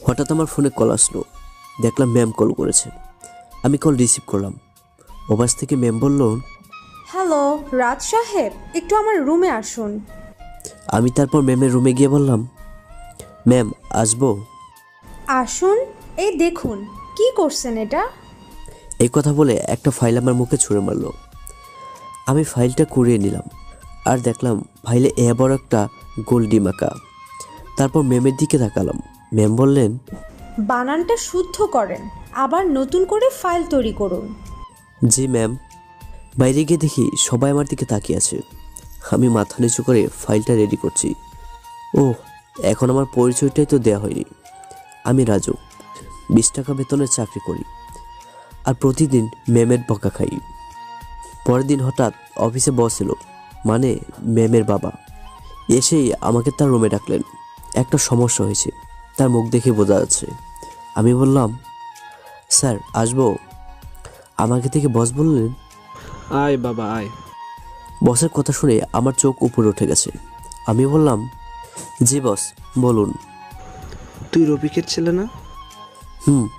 হঠাৎ আমার ফোনে কল আসলো। দেখলাম ম্যাম কল করেছে। আমি কল রিসিভ করলাম। ওপাশ থেকে ম্যাম বলল, হ্যালো রাজ সাহেব, একটু আমার রুমে আসুন। আমি তারপর ম্যামের রুমে গিয়ে বললাম, ম্যাম আসবো? আসুন। এই দেখুন, কি করছেন এটা? এই কথা বলে একটা ফাইল আমার মুখে ছুঁড়ে মারলো। আমি ফাইলটা কুড়িয়ে নিলাম আর দেখলাম ফাইলে বড় একটা গোল ডিম আঁকা। তারপর ম্যামের দিকে তাকালাম। ম্যাম বললেন, বানানটা শুদ্ধ করেন, আবার নতুন করে ফাইল তৈরি করুন। জি ম্যাম। বাইরে গিয়ে দেখি সবাই আমার দিকে তাকিয়ে আছে। আমি মাথা নিচু করে ফাইলটা রেডি করছি। ও, এখন আমার পরিচয়টাই তো দেয়া হয়নি। আমি রাজু, 20 টাকা বেতনের চাকরি করি আর প্রতিদিন ম্যামের বকা খাই। পরের দিন হঠাৎ অফিসে বস এলো, মানে ম্যামের বাবা। এসেই আমাকে তার রুমে ডাকলেন। একটা সমস্যা হয়েছে, তার মুখ দেখে বোঝা যাচ্ছে। আমি বললাম, স্যার আসবো? আমাকে থেকে বস বললেন, আয় বাবা আয়। বসের কথা শুনে আমার চোখ উপরে উঠে গেছে। আমি বললাম, জি বস, বলুন। তুই রফিকের ছেলে না?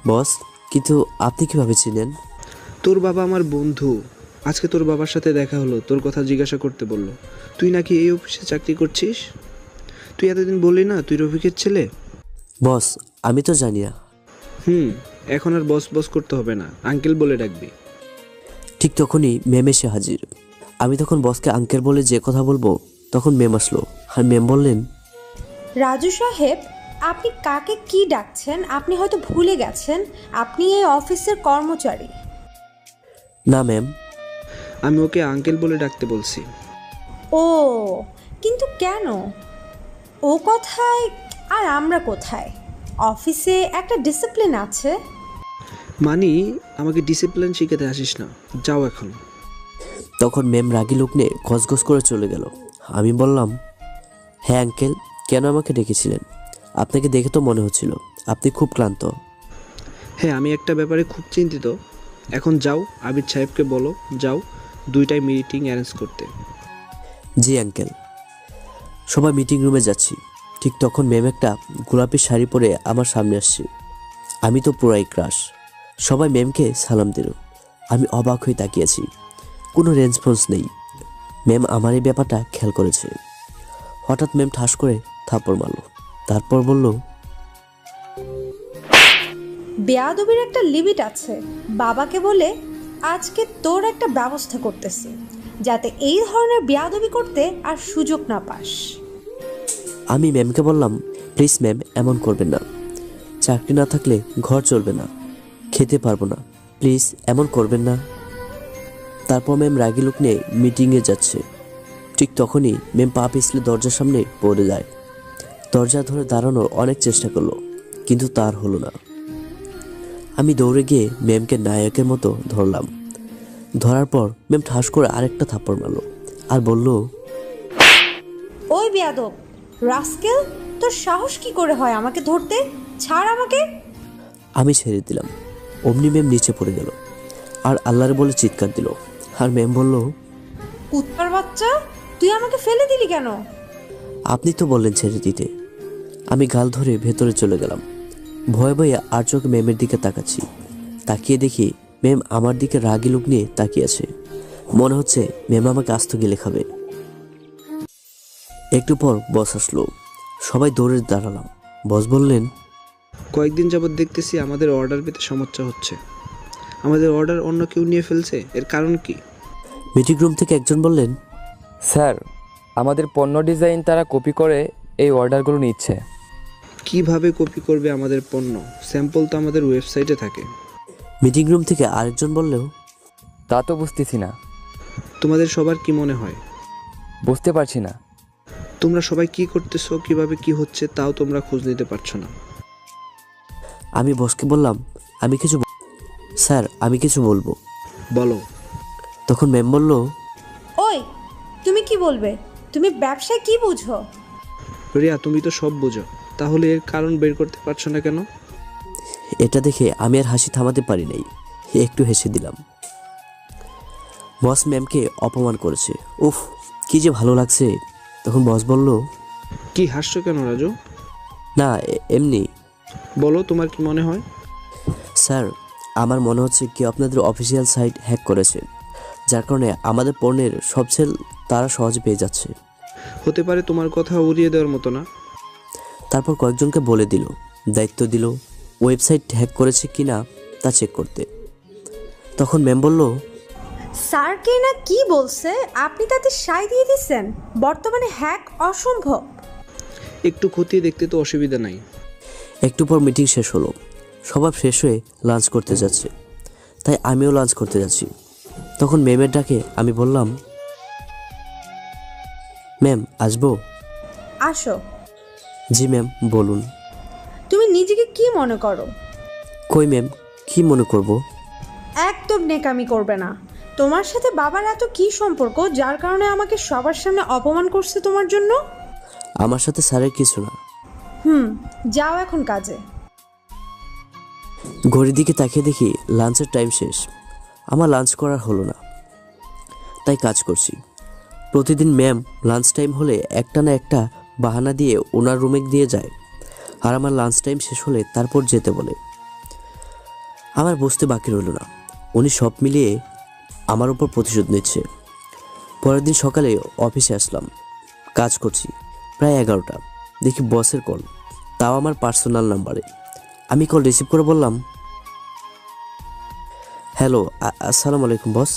বস, কিন্তু আপনি কিভাবে ছিলেন? তোর বাবা আমার বন্ধু। আজকে তোর বাবার সাথে দেখা হলো, তোর কথা জিজ্ঞাসা করতে বললো। তুই নাকি এই অফিসে চাকরি করছিস? তুই এতদিন বললি না তুই রফিকের ছেলে? বস, আমি তো জানি না। এখন আর বস বস করতে হবে না, আঙ্কেল বলে ডাকবি। ঠিক তখনই ম্যাম এসে হাজির। আমি তখন বসকে আঙ্কেল বলে যে কথা বলবো, তখন ম্যাম আসলো আর ম্যাম বললেন, রাজু সাহেব, আপনি কাকে কি ডাকছেন? আপনি হয়তো ভুলে গেছেন, আপনি এই অফিসের কর্মচারী। না ম্যাম। আমি ওকে আঙ্কেল বলে ডাকতে বলছি। ও, কিন্তু কেন? ও কোথায় আর আমরা কোথায়? অফিসে একটা ডিসিপ্লিন আছে। মানি, আমাকে ডিসিপ্লিন শিখাতে আসিস না, যাও এখন। তখন ম্যাম রাগী লোক নিয়ে গসগস করে চলে গেল। আমি বললাম, হ্যাঁ আঙ্কেল, কেন আমাকে ডেকেছিলেন? আপনাকে দেখে তো মনে হচ্ছিল আপনি খুব ক্লান্ত। হ্যাঁ, আমি একটা ব্যাপারে খুব চিন্তিত। এখন যাও, আবিদ সাহেবকে বলো, যাও 2টায় মিটিং অ্যারেঞ্জ করতে। জি আঙ্কেল। সবাই মিটিং রুমে যাচ্ছি। ঠিক তখন ম্যাম একটা গোলাপি শাড়ি পরে আমার সামনে আসছে। আমি তো পুরাই ক্রাশ। সবাই ম্যামকে সালাম দিল। আমি অবাক হয়ে তাকিয়েছি, কোনো রেসপন্স নেই। ম্যাম আমার এই ব্যাপারটা খেয়াল করেছে। হঠাৎ ম্যাম ঠাস করে থাপ্পড় মারল। তারপর বলল, বেয়াদবির একটা লিমিট আছে। বাবাকে বলে আজকে তোর একটা ব্যবস্থা করতেছি, যাতে এই ধরনের বেয়াদবি করতে আর সুযোগ না পাস। আমি ম্যামকে বললাম, প্লিজ ম্যাম, এমন করবেন না। চাকরি না থাকলে ঘর চলবে না, খেতে পারবো না, প্লিজ এমন করবেন না। তারপর ম্যাম রাগী লোক নিয়ে মিটিংয়ে যাচ্ছে। ঠিক তখনই ম্যাম পা পিছলে দরজার সামনে পড়ে যায়। দরজা ধরে দাঁড়ানোর অনেক চেষ্টা করলো, কিন্তু তার হলো না। আমি দৌড়ে গিয়ে ম্যামকে নায়কের মতো ধরলাম। ধরার পর ম্যাম ঠাস করে আরেকটা থাপ্পড় মারলো আর বলল, ওই বেয়াদব রাস্কেল, তোর সাহস কি করে হয় আমাকে ধরতে? ছাড় আমাকে। আমি ছেড়ে দিলাম। অমনি ম্যাম নিচে পড়ে গেল আর আল্লাহরে বলে চিৎকার দিল। আর ম্যাম বলল, কুত্তার বাচ্চা, তুই আমাকে ফেলে দিলি কেন? আপনি তো বললেন ছেড়ে দিতে। আমি গাল ধরে ভেতরে চলে গেলাম। ভয়ে ভয়ে আর চোখে ম্যামের দিকে তাকাচ্ছি। তাকিয়ে দেখি ম্যাম আমার দিকে রাগী লোক নিয়ে তাকিয়ে আছে। মনে হচ্ছে ম্যাম আমাকে আস্ত গিলে খাবে। একটু পর বস আসলো। সবাই দৌড়ে দাঁড়ালাম। বস বললেন, কয়েকদিন যাবৎ দেখতেছি আমাদের অর্ডার পেতে সমস্যা হচ্ছে। আমাদের অর্ডার অন্য কেউ নিয়ে ফেলছে, এর কারণ কি? মিটিং রুম থেকে একজন বললেন, স্যার, আমাদের পণ্য ডিজাইন তারা কপি করে এই অর্ডারগুলো নিচ্ছে। কিভাবে কপি করবে আমাদের পণ্য? স্যাম্পল তো আমাদের ওয়েবসাইটে থাকে। মিটিং রুম থেকে আরেকজন বললেও, তা তো বুঝতেছি না। তোমাদের সবার কি মনে হয়? বুঝতে পারছি না। তোমরা সবাই কি করতেছো, কিভাবে কি হচ্ছে তাও তোমরা খোঁজ নিতে পারছো না। আমি বসকে বললাম, স্যার আমি কিছু বলবো। বলো। তখন ম্যাম বলল, ওই, তুমি কি বলবে? তুমি ব্যবসায় কি বুঝো? রিয়া, তুমি তো সব বোঝো, তাহলে এর কারণ বের করতে পারছো না কেন? এটা দেখে আমি আর হাসি থামাতে পারি নাই, একটু হেসে দিলাম। বস ম্যামকে অপমান করেছে, উফ কি যে ভালো লাগছে। তখন বস বলল, কি হাসছো কেন রাজু? না এমনি। বলো তোমার কি মনে হয়? স্যার, আমার মনে হচ্ছে কি আপনাদের অফিসিয়াল সাইট হ্যাক করেছে, যার কারণে আমাদের পণ্যের সব সেল তারা সহজে পেয়ে যাচ্ছে। হতে পারে, তোমার কথা উড়িয়ে দেওয়ার মতো না। তারপর কয়েকজনকে বলে দিল, দায়িত্ব দিল ওয়েবসাইট হ্যাক করেছে কিনা তা চেক করতে। তখন ম্যাম বলল, স্যারকে না কি বলছে, আপনি তাতে সাই দিয়ে দিচ্ছেন? বর্তমানে হ্যাক অসম্ভব। একটু খতিয়ে দেখতে তো অসুবিধা নাই। একটু পর মিটিং শেষ হলো, সবাই ফ্রেশ হয়ে লাঞ্চ করতে যাচ্ছে, তাই আমিও লাঞ্চ করতে যাচ্ছি। তখন ম্যামের ডাকে আমি বললাম, ম্যাম আসবো? আসো। জি ম্যাম বলুন। তুমি নিজেকে কি মনে করো? কই ম্যাম, কি মনে করব? একদম নেকামি করবে না। তোমার সাথে বাবার এত কি সম্পর্ক যার কারণে আমাকে সবার সামনে অপমান করছে তোমার জন্য? আমার সাথে স্যারের কিছু না। যাও এখন কাজে। ঘড়ির দিকে তাকিয়ে দেখি লাঞ্চের টাইম শেষ। আমার লাঞ্চ করার হলো না, তাই কাজ করছি। প্রতিদিন ম্যাম লাঞ্চ টাইম হলে একটা না একটা বাহানা দিয়ে ওনার রুমে দিয়ে যায়, আর আমার লাঞ্চ টাইম শেষ হলে তারপর যেতে বলে। আমার বুঝতে বাকি রইল না, উনি সব মিলিয়ে আমার উপর প্রতিশোধ নিচ্ছে। পরের দিন সকালে অফিসে আসলাম, কাজ করছি প্রায় 11টা। দেখি বসের কল, তাও আমার পার্সোনাল নাম্বারে। আমি কল রিসিভ করে বললাম, হ্যালো, আসসালামু আলাইকুম বস।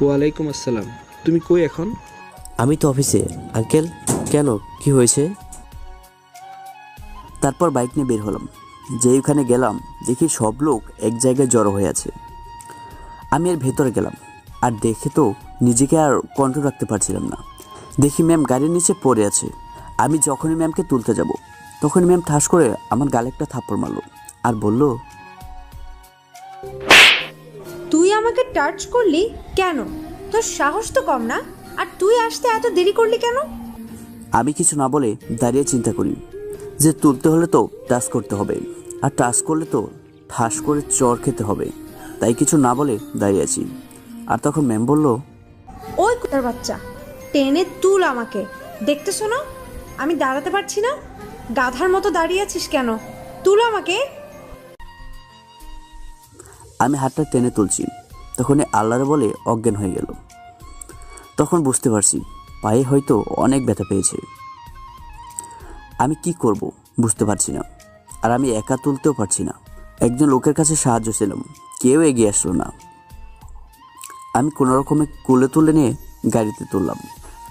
ওয়ালাইকুম আসসালাম। তুমি কই এখন? আমি তো অফিসে। আঙ্কেল, কেন, কি হয়েছে? তারপর বাইক নিয়ে বের হলাম। যেইখানে গেলাম দেখি সব লোক এক জায়গায় জড়ো হয়ে আছে। আমি এর ভেতরে গেলাম, আর দেখে তো নিজেকে আর কন্ট্রোল রাখতে পারছিলাম না। দেখি ম্যাম গাড়ির নিচে পড়ে আছে। আমি যখনই ম্যামকে তুলতে যাব, তখনই ম্যাম ঠাস করে আমার গালে একটা থাপ্পড় মারলো আর বলল, তুই আমাকে টাচ করলি কেন? তোর সাহস তো কম না। আর তুই আসতে এত দেরি করলি কেন? আমি কিছু না বলে দাঁড়িয়ে চিন্তা করি যে তুলতে হলে তো টাচ করতে হবে, আর টাচ করলে তো ঠাস করে চর খেতে হবে। তাই কিছু না বলে দাঁড়িয়ে আছি। আর তখন ম্যাম বলল, ওই কোথার বাচ্চা, টেনে তুল আমাকে। দেখতেছো না আমি দাঁড়াতে পারছি না? গাধার মতো দাঁড়িয়ে আছিস কেন? তুল আমাকে। আমি হাতটা টেনে তুলছি, তখনই আল্লাহর বলে অজ্ঞান হয়ে গেল। তখন বুঝতে পারছি পায়ে হয়তো অনেক ব্যথা পেয়েছে। আমি কি করব বুঝতে পারছি না, আর আমি একা তুলতেও পারছি না। একজন লোকের কাছে সাহায্য ছিলাম, কেউ এগিয়ে আসলো না। আমি কোনো রকমে কোলে তুলে নিয়ে গাড়িতে তুললাম।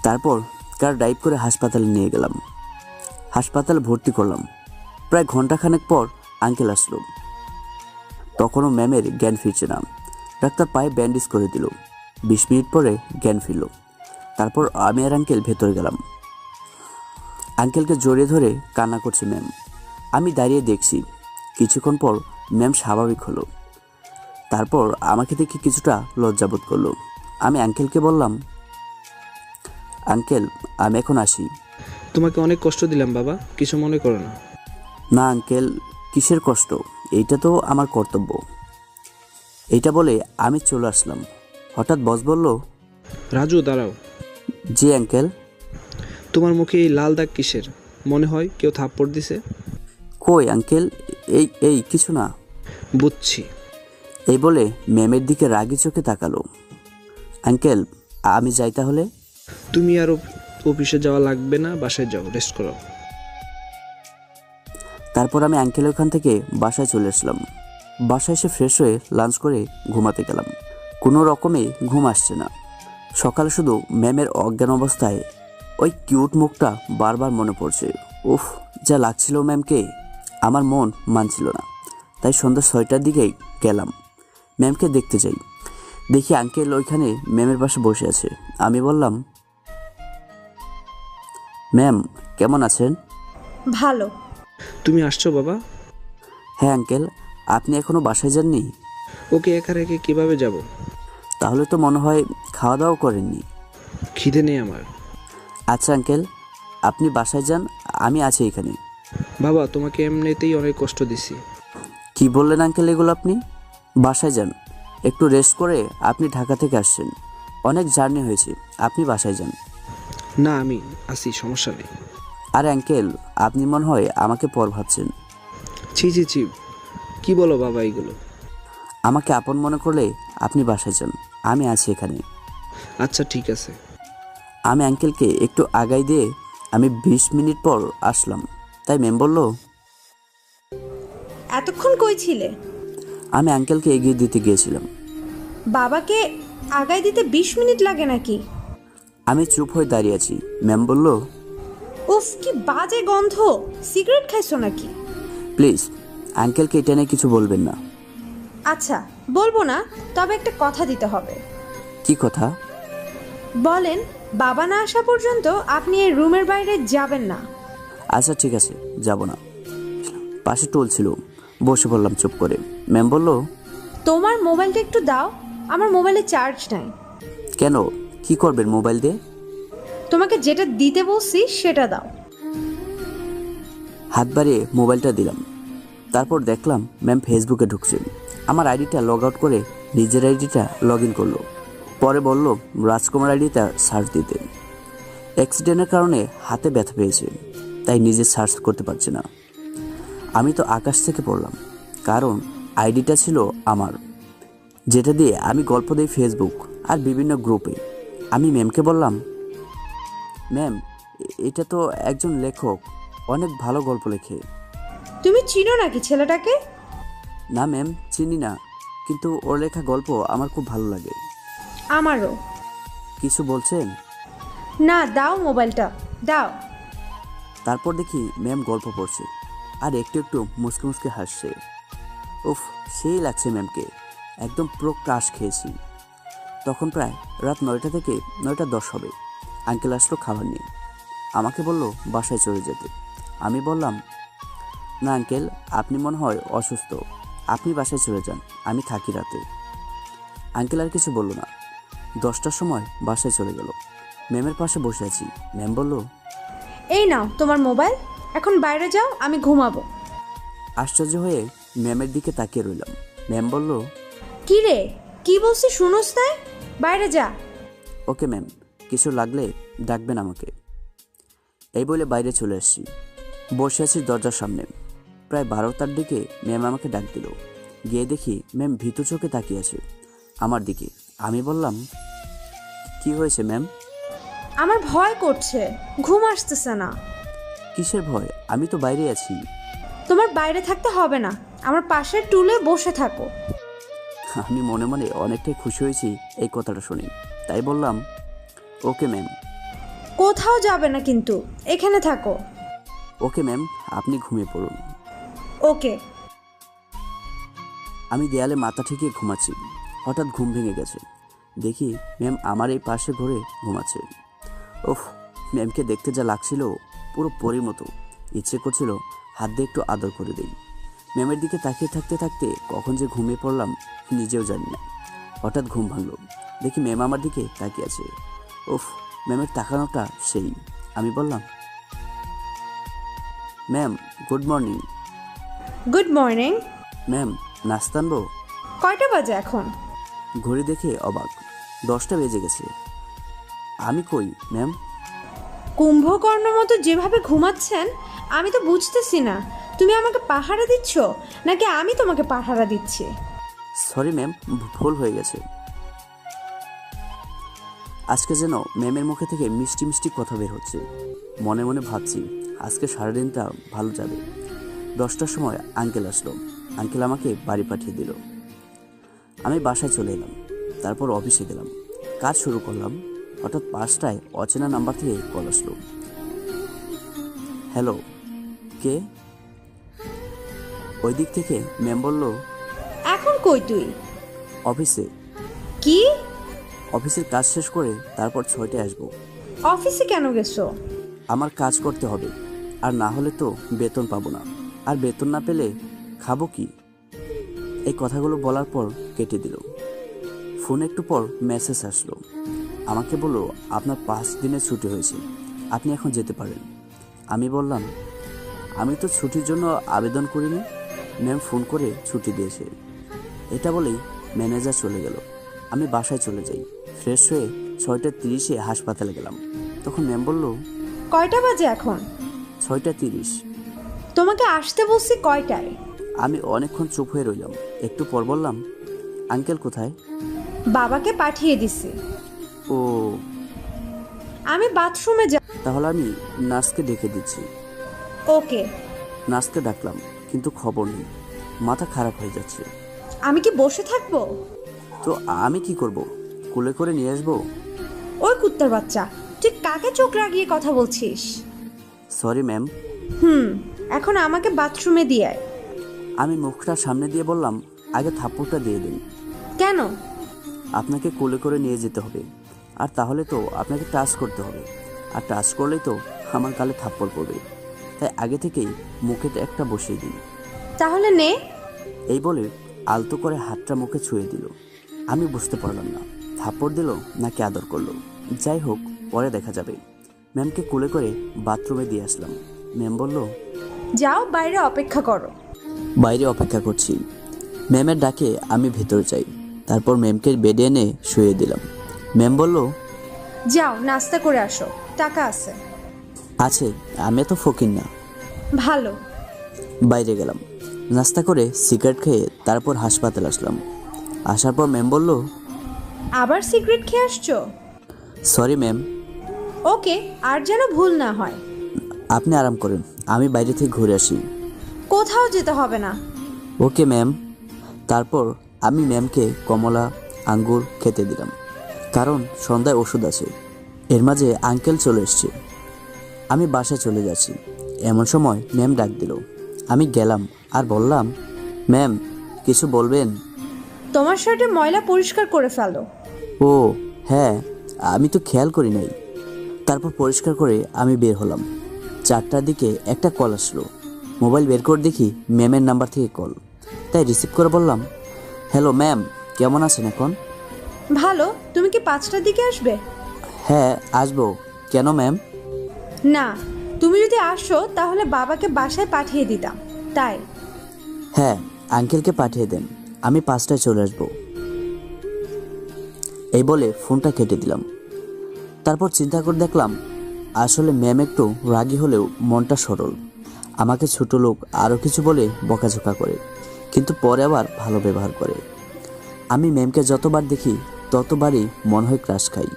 তারপর কার ড্রাইভ করে হাসপাতালে নিয়ে গেলাম। হাসপাতালে ভর্তি করলাম। প্রায় ঘন্টাখানেক পর আঙ্কেল আসলো। তখনও ম্যামের জ্ঞান ফিরছে না। ডাক্তার পায়ে ব্যান্ডেজ করে দিল। 20 মিনিট পরে জ্ঞান ফিরল। তারপর আমি আর আঙ্কেল ভেতরে গেলাম। আঙ্কেলকে জড়িয়ে ধরে কান্না করছে ম্যাম। আমি দাঁড়িয়ে দেখছি। কিছুক্ষণ পর ম্যাম স্বাভাবিক হলো। তারপর আমাকে দেখে কিছুটা লজ্জাবোধ করলো। আমি আঙ্কেলকে বললাম, আঙ্কেল আমি এখন আসি। তোমাকে অনেক কষ্ট দিলাম বাবা, কিছু মনে করো না। না আঙ্কেল, কিসের কষ্ট, এইটা তো আমার কর্তব্য। এইটা বলে আমি চলে আসলাম। হঠাৎ বস বলল, রাজু দাঁড়াও। জি আঙ্কেল। তোমার মুখে এই লাল দাগ কিসের? মনে হয় কেউ থাপ্পড় দিছে। কই আঙ্কেল, এই এই কিছু না। বুঝছি। এই বলে ম্যামের দিকে রাগি চোখে তাকালো। আঙ্কেল আমি যাই তাহলে? তুমি আর অফিসে যাওয়া লাগবে না, বাসায় যাও, রেস্ট করো। তারপর আমি আঙ্কেলের ওখান থেকে বাসায় চলে আসলাম। বাসায় এসে ফ্রেশ হয়ে লাঞ্চ করে ঘুমাতে গেলাম। কোনো রকমে ঘুম আসছে না। সকালে শুধু ম্যামের অজ্ঞান অবস্থায় ওই কিউট মুখটা বারবার মনে পড়ছে। উফ, যা লাগছিল ম্যামকে, আমার মন মানছিল না। তাই সন্ধ্যা 6টার দিকেই গেলাম, ম্যামকে দেখতে যাই। দেখি আঙ্কেল ওইখানে ম্যামের পাশে বসে আছে। আমি বললাম, ম্যাম কেমন আছেন? ভালো। তুমি আসছো বাবা? হ্যাঁ আঙ্কেল। আপনি এখনো বাসায় যাননি? ওকে একা রেখে কিভাবে যাব? তাহলে তো মনে হয় খাওয়া দাওয়া করেননি। খিদে নেই আমার। আচ্ছা আঙ্কেল, আপনি বাসায় যান, আমি আছি এখানে। বাবা তোমাকে এমনিতেই অনেক কষ্ট দিছি। কি বললেন আঙ্কেল এগুলো আপনি? বাসায় যান, একটু রেস্ট করে। আপনি ঢাকা থেকে আসছেন, অনেক জার্নি হয়েছে, আপনি বাসায় যান। না আমি আসি, সমস্যা নেই। আরে আঙ্কেল, আপনি মনে হয় আমাকে পর ভাবছেন। ছি ছি ছি, কি বলো বাবা এগুলো? আমাকে আপন মনে করলে আপনি বাসায় যান, আমি আছি এখানে। আচ্ছা ঠিক আছে। আমি আঙ্কেলকে একটু আগাই দিয়ে আমি 20 মিনিট পর আসলাম। তাই ম্যাম বলল, এতক্ষণ কই ছিলে? আমি আঙ্কেলকে এগিয়ে দিতে গিয়েছিলাম। বাবাকে আগায় দিতে 20 মিনিট লাগে নাকি? আমি চুপ হয়ে দাঁড়িয়ে আছি। ম্যাম বলল, উফ, কি বাজে গন্ধ! সিগারেট খাইছো নাকি? প্লিজ আঙ্কেলকে এটা নিয়ে কিছু বলবেন না। আচ্ছা, বলবো না, তবে একটা কথা দিতে হবে। কি কথা? বলেন, বাবা না আসা পর্যন্ত আপনি এই রুমের বাইরে যাবেন না। আচ্ছা ঠিক আছে, যাব না। পাশে টুল ছিল, বসে পড়লাম চুপ করে। ম্যাম বলল, তোমার মোবাইলটা একটু দাও, আমার মোবাইলে চার্জ নাই। কেন, কি করবেন মোবাইল দিয়ে? তোমাকে যেটা দিতে বলছি সেটা দাও। হাত বাড়িয়ে মোবাইলটা দিলাম। তারপর দেখলাম ম্যাম ফেসবুকে ঢুকছে। আমার আইডিটা লগ আউট করে নিজের আইডিটা লগ ইন করলো। পরে বলল রাজকুমার আইডিটা সার্চ দিতে। অ্যাক্সিডেন্টের কারণে হাতে ব্যথা পেয়েছে, তাই নিজে সার্চ করতে পারছে না। আমি তো আকাশ থেকে পড়লাম, কারণ আইডিটা ছিল আমার, যেটা দিয়ে আমি গল্প দিই ফেসবুক আর বিভিন্ন গ্রুপে। আমি ম্যামকে বললাম, ম্যাম এটা তো একজন লেখক, অনেক ভালো গল্প লেখে। তুমি চিনো নাকি ছেলেটাকে? না ম্যাম, চিনি না, কিন্তু ওর লেখা গল্প আমার খুব ভালো লাগে। আমারও। কিছু বলছেন? না, দাও মোবাইলটা, দাও। তারপর দেখি ম্যাম গল্প পড়ছে আর একটু একটু মুসকে মুসকে হাসছে। উফ, সেই লাগছে ম্যামকে, একদম পুরো ক্রাশ খেয়েছি। তখন প্রায় রাত 9টা থেকে 9টা 10 হবে। আঙ্কেল আসলো খাবার নিয়ে, আমাকে বলল বাসায় চলে যেতে। আমি বললাম, না আঙ্কেল, আপনি মনে হয় অসুস্থ, আপনি বাসায় চলে যান, আমি থাকি রাতে। আঙ্কেল আর কিছু বলল না। 10টার সময় বাসায় চলে গেল। ম্যামের পাশে বসে আছি। ম্যাম বলল, এই নাও তোমার মোবাইল, এখন বাইরে যাও, আমি ঘুমাবো। আশ্চর্য হয়ে ম্যামের দিকে তাকিয়ে রইলাম। ম্যাম বলল, কি রে, কি বলছি শুনোস তাই? বাইরে যা। ওকে ম্যাম, কিছু লাগলে ডাকবেন আমাকে। এই বলে বাইরে চলে আসছি। বসে আছি দরজার সামনে। প্রায় 12টার দিকে ম্যাম আমাকে ডাক দিল। গিয়ে দেখি ম্যাম ভীতু চোখে তাকিয়ে আছে আমার দিকে। আমি বললাম, কি হয়েছে ম্যাম? আমার ভয় করছে, ঘুম আসতেছে না। কিসের ভয়? আমি তো বাইরে আছি। তোমার বাইরে থাকতে হবে না, আমার পাশের টুলে বসে থাকো। আমি মনে মনে অনেকটাই খুশি হয়েছি এই কথাটা শুনি। তাই বললাম, ওকে ম্যাম। কোথাও যাবে না কিন্তু, এখানে থাকো। ওকে ম্যাম, আপনি ঘুমিয়ে পড়ুন। ওকে। আমি দেয়ালে মাথা ঠেকিয়ে ঘুমাচ্ছি। হঠাৎ ঘুম ভেঙে গেছে। দেখি ম্যাম আমার এই পাশে ঘরে ঘুমাচ্ছে। ওফ, ম্যামকে দেখতে যা লাগছিল, পুরো পরীর মতো। ইচ্ছে করছিল হাত দিয়ে একটু আদর করে দিই। ম্যামের দিকে তাকিয়ে থাকতে থাকতে কখন যে ঘুমিয়ে পড়লাম নিজেও জানি না। হঠাৎ ঘুম ভাঙলো, দেখি ম্যাম আমার দিকে তাকিয়ে আছে। ওফ, ম্যামের তাকানোটা সেই। আমি বললাম, ma'am good morning. Good morning. Ma'am নাস্তা আনবো? কয়টা বাজে এখন? ঘড়ি দেখে অবাক, 10টা বেজে গেছে। আমি কই ম্যাম? কুম্ভকর্ণ মতো যেভাবে ঘুমাচ্ছেন আমি তো বুঝতেছি না, তুমি আমাকে পাহারা দিচ্ছ নাকি আমি তোমাকে পাহারা দিচ্ছি? সরি ম্যাম, ভুল হয়ে গেছে। আজকে যেন ম্যামের মুখে থেকে মিষ্টি মিষ্টি কথা বের হচ্ছে। মনে মনে ভাবছি আজকে সারাদিনটা ভালো যাবে। 10টার সময় আঙ্কেল আসলো। আঙ্কেল আমাকে বাড়ি পাঠিয়ে দিল। আমি বাসায় চলে এলাম। তারপর অফিসে গেলাম, কাজ শুরু করলাম। হঠাৎ 5টায় অচেনা নাম্বার থেকে কল আসলো। হ্যালো, কে? ওই দিক থেকে ম্যাম বলল, এখন কই তুই? অফিসে। কি? অফিসের কাজ শেষ করে তারপর 6টায় আসবো। অফিসে কেন গেছো? আমার কাজ করতে হবে, আর না হলে তো বেতন পাবো না, আর বেতন না পেলে খাবো কি? এই কথাগুলো বলার পর কেটে দিল। ফোন একটু পর মেসেজ আসলো। আমাকে বলল আপনার 5 দিনের ছুটি হয়েছে, আপনি এখন যেতে পারেন। আমি বললাম, আমি তো ছুটির জন্য আবেদন করিনি। ম্যাম ফোন করে ছুটি দিয়েছে। এটা বলেই ম্যানেজার চলে গেল। আমি বাসায় চলে যাই। ফ্রেশ হয়ে 6টা 30-এ হাসপাতালে গেলাম। তখন ম্যাম বলল, কয়টা বাজে এখন? 6টা 30। তোমাকে আসতে বলছি কয়টায়? আমি অনেকক্ষণ চুপ হয়ে রইলাম। একটু পর বললাম, আঙ্কেল কোথায়? বাবাকে পাঠিয়ে দিছি। ও, আমি বাথরুমে যা। তাহলে আমি নার্সকে ডেকে দিচ্ছি। ওকে। নার্সকে ডাকলাম, কিন্তু খবর নেই। মাথা খারাপ হয়ে যাচ্ছে। আমি কি বসে থাকবো? তো আমি কি করব? কোলে করে নিয়ে আসবো? ওই কুত্তার বাচ্চা, তুই কাকে চোখ রাগিয়ে কথা বলছিস? Sorry ma'am. এখন আমাকে বাথরুমে দিয়ে আয়। আমি মুখটা সামনে দিয়ে বললাম, আগে থাপ্পড়টা দিয়ে দিন। কেন? আপনাকে কোলে করে নিয়ে যেতে হবে, আর তাহলে তো আপনাকে টাচ করতে হবে, আর টাচ করলেই তো আমার গালে থাপ্পড় পড়বে। তাই আগে থেকেই মুখে একটা বসিয়ে দিন। তাহলে নে। এই বলে আলতো করে হাতটা মুখে ছুঁয়ে দিল। আমি বুঝতে পারলাম না থাপ্পড় দিল নাকি আদর করলো। যাই হোক, পরে দেখা যাবে। ম্যামকে কোলে করে বাথরুমে দিয়ে আসলাম। ম্যাম বলল, যাও বাইরে অপেক্ষা করো। বাইরে অপেক্ষা করছি। ম্যামের ডাকে আমি ভেতরে যাই। তারপর ম্যামকে বেডে এনে শুয়ে দিলাম। ম্যাম বলল, যাও নাস্তা করে আসো, টাকা আছে। আছে, আমি তো ফকির না। ভালো। বাইরে গেলাম। নাস্তা করে সিগারেট খেয়ে তারপর হাসপাতাল আসলাম। আসার পর ম্যাম বলল, আবার সিগারেট খেয়ে আসছো? Sorry ma'am. ওকে, আর যেন ভুল না হয়। আপনি আরাম করেন, আমি বাইরে থেকে ঘুরে আসি। কোথাও যেতে হবে না। Okay ma'am. তারপর আমি ম্যামকে কমলা আঙ্গুর খেতে দিলাম, কারণ সন্ধ্যায় ওষুধ আছে। এর মাঝে আঙ্কেল চলে এসছে। আমি বাসায় চলে যাচ্ছি, এমন সময় ম্যাম ডাক দিল। আমি গেলাম আর বললাম, ম্যাম কিছু বলবেন? তোমার শার্টে ময়লা পরিষ্কার করে ফেলো। ও হ্যাঁ, আমি তো খেয়াল করি নাই। তারপর পরিষ্কার করে আমি বের হলাম। 4টার দিকে একটা কল আসলো। মোবাইল বের করে দেখি ম্যামের নাম্বার থেকে কল। তাই রিসিভ করে বললাম, হ্যালো ম্যাম, কেমন আছেন এখন? ভালো। তুমি কি 5টার দিকে আসবে? হ্যাঁ আসবো। কেন ম্যাম? না, তুমি যদি আসো তাহলে বাবাকে বাসায় পাঠিয়ে দিতাম, তাই। হ্যাঁ, আঙ্কেলকে পাঠিয়ে দেন, আমি 5টায় চলে আসবো। এই বলে ফোনটা কেটে দিলাম। তারপর চিন্তা করে দেখলাম, আসলে ম্যাম একটু রাগী হলেও মনটা সরল। আমাকে ছোট লোক আরও কিছু বলে বকাঝোকা করে, কিন্তু পরে আবার ভালো ব্যবহার করে। আমি ম্যামকে যতবার দেখি ততবারই মনে হয় ক্রাশ খাই।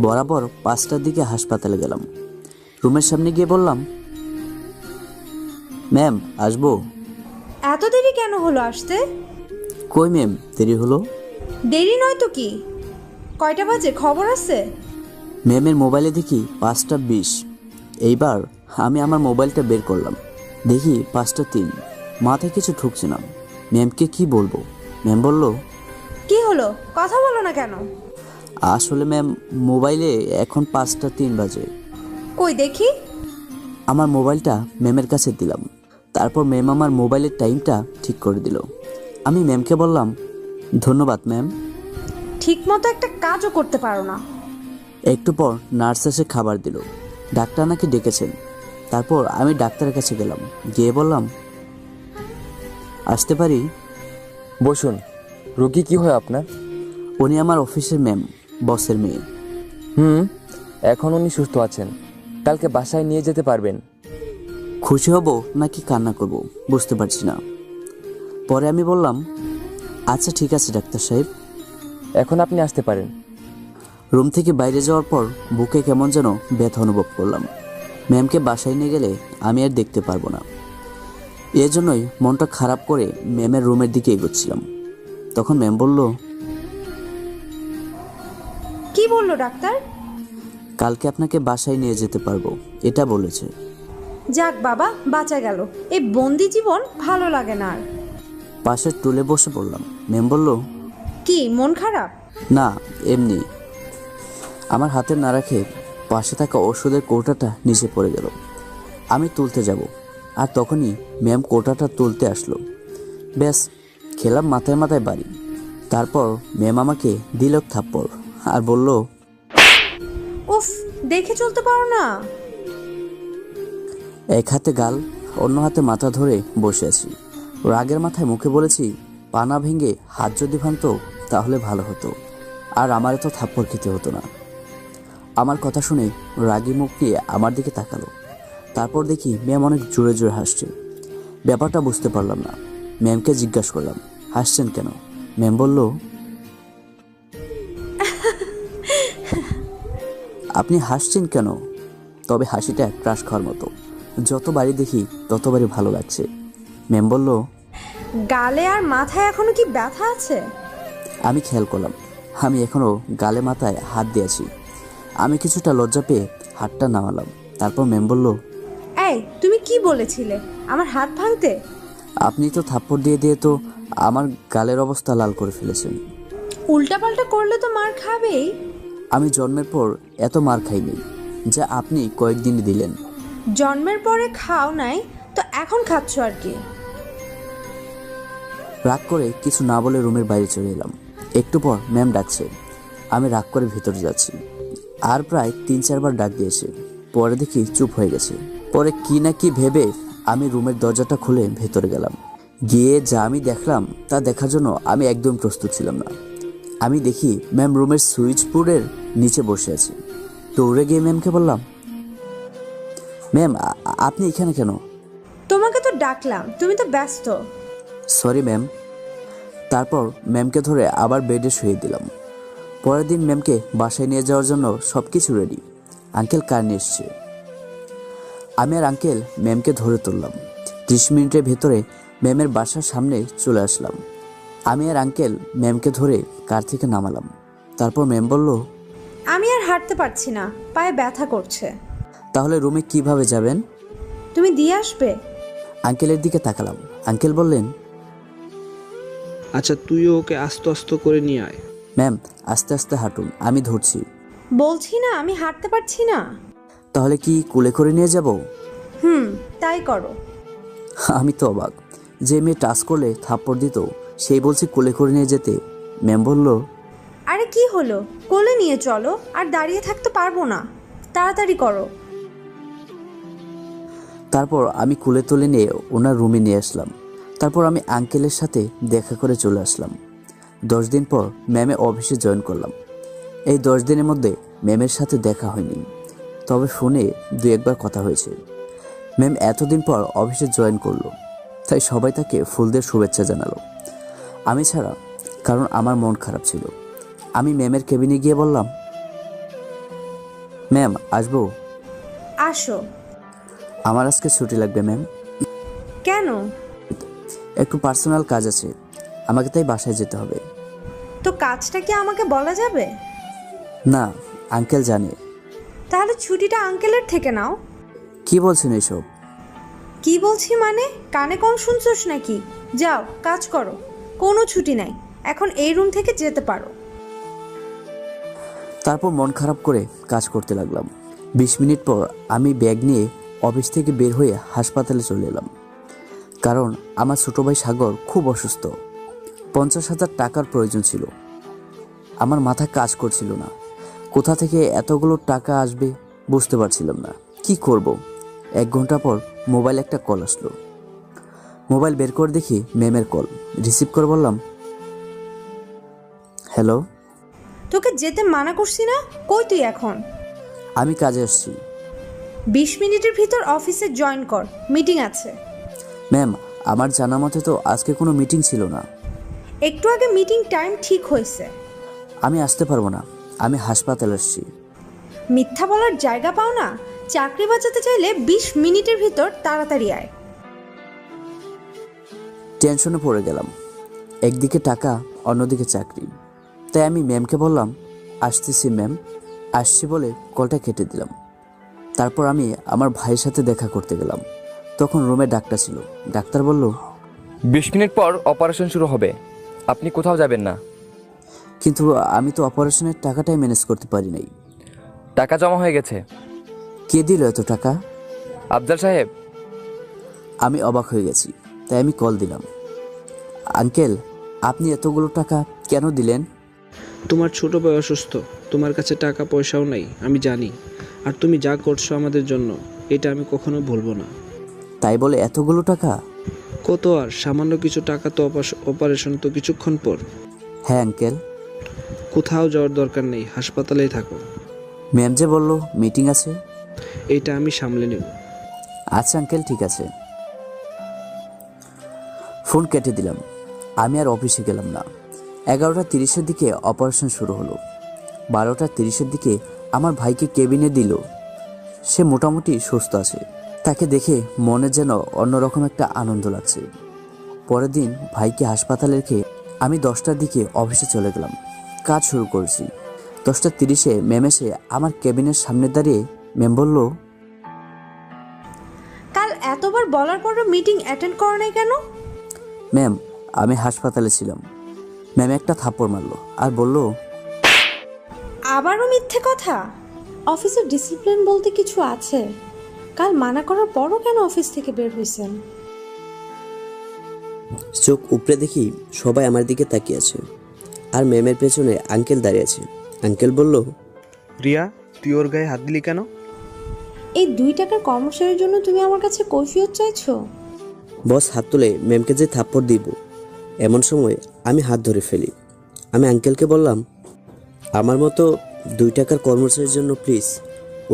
বরাবর 5টার দিকে হাসপাতালে গেলাম। রুমের সামনে গিয়ে বললাম, ম্যাম আসবো? এত দেরি কেন হলো আসতে? কই ম্যাম, দেরি হলো? দেরি নয় তো কি, কয়টা বাজে খবর আছে? ম্যামের মোবাইলে দেখি 5টা 20। এইবার আমি আমার মোবাইলটা বের করলাম, দেখি 5টা 3। মাথায় কিছু ঢুকছে না। ম্যামকে কি বলবো? ম্যাম বলল, কি হলো, কথা বলো না কেন? আসলে ম্যাম মোবাইলে এখন 5টা 3 বাজে। কই দেখি। আমার মোবাইলটা ম্যামের কাছে দিলাম। তারপর ম্যাম আমার মোবাইলের টাইমটা ঠিক করে দিল। আমি ম্যামকে বললাম, ধন্যবাদ ম্যাম। ঠিক মতো একটা কাজও করতে পারো না। একটু পর নার্স এসে খাবার দিল। ডাক্তার নাকি ডেকেছেন। তারপর আমি ডাক্তারের কাছে গেলাম, গিয়ে বললাম, আসতে পারি? বসুন। রোগী কি হয় আপনার? উনি আমার অফিসের ম্যাম, বসের মেয়ে। এখন উনি সুস্থ আছেন, কালকে বাসায় নিয়ে যেতে পারবেন। খুশি হব নাকি কান্না করব বুঝতে পারছি না। পরে আমি বললাম, আচ্ছা ঠিক আছে ডাক্তার সাহেব। এখন আপনি আসতে পারেন। রুম থেকে বাইরে যাওয়ার পর বুকে কেমন যেন ব্যথা অনুভব করলাম। ম্যামকে বাসায় নিয়ে গেলে আমি আর দেখতে পারবো না। এজন্যই মনটা খারাপ করে ম্যামের রুমের দিকে এগোচ্ছিলাম। তখন ম্যাম বলল, কি বললো ডাক্তার? কালকে আপনাকে বাসায় নিয়ে যেতে পারবো, এটা বলেছে। যাক বাবা, বাঁচা গেল। এই বন্দি জীবন ভালো লাগে না আর। পাশের টুলে বসে পড়লাম। ম্যাম বলল, কি মন খারাপ? না এমনি। আমার হাতে না রাখে পাশে থাকা ওষুধের কৌটাটা নিচে পড়ে গেল। আমি তুলতে যাব, আর তখনই ম্যাম কৌটাটা তুলতে আসলো। ব্যাস, খেলাম মাথায় মাথায় বাড়ি। তারপর ম্যাম আমাকে দিল থাপ্পড় আর বলল, উফ, দেখে চলতে পারো না? এক হাতে গাল, অন্য হাতে মাথা ধরে বসে আছি। রাগের মাথায় মুখে বলেছি, পানা ভেঙে হাত যদি ভাঙতো তাহলে ভালো হতো, আর আমার এত থাপ্পড় খেতে হতো না। আমার কথা শুনে রাগী মুখ নিয়ে আমার দিকে তাকালো। তারপর দেখি ম্যাম অনেক জোরে জোরে হাসছে। ব্যাপারটা বুঝতে পারলাম না। ম্যামকে জিজ্ঞাসা করলাম, হাসছেন কেন? ম্যাম বলল, আপনি হাসছেন কেন? তবে হাসিটা ক্রাশ খাওয়ার মতো। যতবারই দেখি ততবারই ভালো লাগছে। ম্যাম বলল, গালে আর মাথায় এখনো কি ব্যথা আছে? আমি খেয়াল করলাম আমি এখনও গালে মাথায় হাত দিয়েছি। আমি কিছুটা লজ্জা পেয়ে হাতটা নামালাম। তারপর ম্যাম বলল, এই তুমি কি বলেছিলে আমার হাত ভাঙতে? আপনি তো থাপ্পড় দিয়ে দিয়ে তো আমার গালের অবস্থা লাল করে ফেলেছেন। উল্টাপাল্টা করলে তো মার খাবেই। আমি জন্মের পর এত মার খাইনি যা আপনি কয়েকদিনই দিলেন। জন্মের পরে খাও নাই তো এখন খাচ্ছ আর কি। রাগ করে কিছু না বলে রুমের বাইরে চলে এলাম। একটু পর ম্যাম ডাকছে। আমি রাগ করে ভিতরে যাচ্ছি। আর প্রায় 3-4 বার ডাক দিয়েছে। পরে দেখি চুপ হয়ে গেছে। পরে কি না কি ভেবে আমি রুমের দরজাটা খুলে ভেতরে গেলাম। গিয়ে যা আমি দেখলাম তা দেখার জন্য আমি একদম প্রস্তুত ছিলাম না। আমি দেখি ম্যাম রুমের সুইচ বোর্ডের নিচে বসে আছে। দৌড়ে গিয়ে ম্যামকে বললাম, ম্যাম আপনি এখানে কেন? তোমাকে তো ডাকলাম, তুমি তো ব্যস্ত। Sorry ma'am. তারপর ম্যামকে ধরে আবার বেডে শুয়ে দিলাম। পরের দিন ম্যামকে বাসায় নিয়ে যাওয়ার জন্য সব কিছু রেডি। আঙ্কেল কার নিয়ে এসছে। আমি আর আঙ্কেল ম্যামকে ধরে তুললাম। 30 মিনিটের ভেতরে ম্যামের বাসার সামনে চলে আসলাম। আমি আর আঙ্কেল ম্যামকে ধরে কার থেকে নামালাম। তারপর ম্যাম বলল, আমি আর হাঁটতে পারছি না, পায়ে ব্যথা করছে। তাহলে রুমে কিভাবে যাবেন? তুমি দিয়ে আসবে? আঙ্কেলের দিকে তাকালাম। আঙ্কেল বললেন, আচ্ছা তুইও ওকে আস্তে আস্তে করে নিয়ে আয়। ম্যাম আস্তে আস্তে হাঁটুন, আমি ধরছি। বলছি না আমি হাঁটতে পারছি না। তাহলে কি কোলে করে নিয়ে যাব? তাই করো। আমি তো অবাক। যে মেয়ে টাচ করলে থাপ্পড় দিত সেই বলছে কোলে করে নিয়ে যেতে। ম্যাম বলল, আরে কি হলো, কোলে নিয়ে চলো, আর দাঁড়িয়ে থাকতে পারবো না, তাড়াতাড়ি করো। তারপর আমি কোলে তুলে নিয়ে ওনার রুমে নিয়ে আসলাম। তারপর আমি আঙ্কেলের সাথে দেখা করে চলে আসলাম। 10 দিন পর ম্যামে অফিসে জয়েন করলাম। এই 10 দিনের মধ্যে ম্যামের সাথে দেখা হয়নি, তবে ফোনে 2-1 বার কথা হয়েছে। ম্যাম এতদিন পর অফিসে জয়েন করলো, তাই সবাই তাকে ফুল দিয়ে শুভেচ্ছা জানালো, আমি ছাড়া, কারণ আমার মন খারাপ ছিল। আমি ম্যামের কেবিনে গিয়ে বললাম, ম্যাম আসবো? আসো। আমার আজকে ছুটি লাগবে ম্যাম। কেন? একটু পার্সোনাল কাজ আছে, আমাকে তাই বাসায় যেতে হবে। তো কাজটা কি আমাকে বলা যাবে? না, আঙ্কেল জানে। তাহলে ছুটিটা আঙ্কেলের থেকে নাও। কি বলছেন এসব? কি বলছি মানে, কানে কম শুনছোস নাকি? যাও কাজ করো, কোনো ছুটি নাই, এখন এই রুম থেকে যেতে পারো। তারপর মন খারাপ করে কাজ করতে লাগলাম। 20 মিনিট পর আমি ব্যাগ নিয়ে অফিস থেকে বের হয়ে হাসপাতালে চলে এলাম। কারণ আমার ছোট ভাই সাগর খুব অসুস্থ। 50,000 টাকার প্রয়োজন ছিল। আমার মাথা কাজ করছিল না, কোথা থেকে এতগুলো টাকা আসবে বুঝতে পারছিলাম না। কি করব? 1 ঘন্টা পর মোবাইল একটা কল আসলো। মোবাইল বের করে দেখি ম্যামের কল। রিসিভ করে বললাম, হ্যালো। তোকে যেতে মানা করছি না, কই তুই এখন? আমি কাজে আসছি। 20 মিনিটের ভিতর অফিসে জয়েন কর, মিটিং আছে। ম্যাম আমার জানা মতে তো আজকে কোনো মিটিং ছিল না। একটু আগে মিটিং টাইম ঠিক হয়েছে। আমি আসতে পারবো না, আমি হাসপাতালে আসছি। মিথ্যা বলার জায়গা পাও না? চাকরি বাঁচাতে চাইলে 20 মিনিটের ভিতর তাড়াতাড়ি আয়। টেনশনে পড়ে গেলাম। একদিকে টাকা, অন্যদিকে চাকরি। তাই আমি ম্যামকে বললাম, আসতেছি ম্যাম। আসছি বলে কলটা কেটে দিলাম। তারপর আমি আমার ভাইয়ের সাথে দেখা করতে গেলাম। তখন রুমে ডাক্তার ছিল। ডাক্তার বলল, 20 মিনিট পর অপারেশন শুরু হবে, আপনি কোথাও যাবেন না। কিন্তু আমি তো অপারেশনের টাকাটাই ম্যানেজ করতে পারি নাই। টাকা জমা হয়ে গেছে। কে দিল এত টাকা? আফজাল সাহেব। আমি অবাক হয়ে গেছি, তাই আমি কল দিলাম। আঙ্কেল, আপনি এতগুলো টাকা কেন দিলেন? তোমার ছোট ভাই অসুস্থ, তোমার কাছে টাকা পয়সাও নাই, আমি জানি। আর তুমি যা করছো আমাদের জন্য, এটা আমি কখনো ভুলবো না। তাই বলে এতগুলো টাকা? কত আর, সামান্য কিছু টাকা তো। অপারেশন তো কিছুক্ষণ পর। হ্যাঁ আঙ্কেল। কোথাও যাওয়ার দরকার নেই, হাসপাতালেই থাকো। ম্যাম যে বললো মিটিং আছে। এটা আমি সামলে নেব। আচ্ছা আঙ্কেল, ঠিক আছে। ফোন কেটে দিলাম। আমি আর অফিসে গেলাম না। 11:30-এর দিকে অপারেশন শুরু হলো। 12:30-এর দিকে আমার ভাইকে কেবিনে দিল। সে মোটামুটি সুস্থ আছে। তাকে দেখে মনে যেন অন্যরকম একটা আনন্দ লাগছে। পরের দিন ভাইকে হাসপাতালে রেখে আমি 10টার দিকে অফিসে চলে গেলাম। কাজ শুরু করেছি। 10:30-এ ম্যাম এসে আমার কেবিনের সামনে দাঁড়িয়ে ম্যাম বলল, কাল এতবার বলার পরও মিটিং অ্যাটেন্ড করো নাই কেন? ম্যাম আমি হাসপাতালে ছিলাম। ম্যাম একটা থাপ্পড় মারলো আর বলল, আবারও মিথ্যে কথা। অফিসের ডিসিপ্লিন বলতে কিছু আছে। কাল মানা করার পরও কেন অফিস থেকে বের হয়েছেন? চোখ উপড়ে দেখি সবাই আমার দিকে তাকিয়ে আছে, আর ম্যামের পেছনে আঙ্কেল দাঁড়িয়ে আছে। আঙ্কেল বলল, রিয়া, তুই ওর গায়ে হাত দিলি কেন? এই 2 টাকার কর্মচারীর জন্য তুমি আমার কাছে কৈফিয়ত চাইছো? বস হাত তুলে ম্যামকে যে থাপ্পড় দিব, এমন সময় আমি হাত ধরে ফেলি। আমি আঙ্কেলকে বললাম, আমার মতো 2 টাকার কর্মচারীর জন্য প্লিজ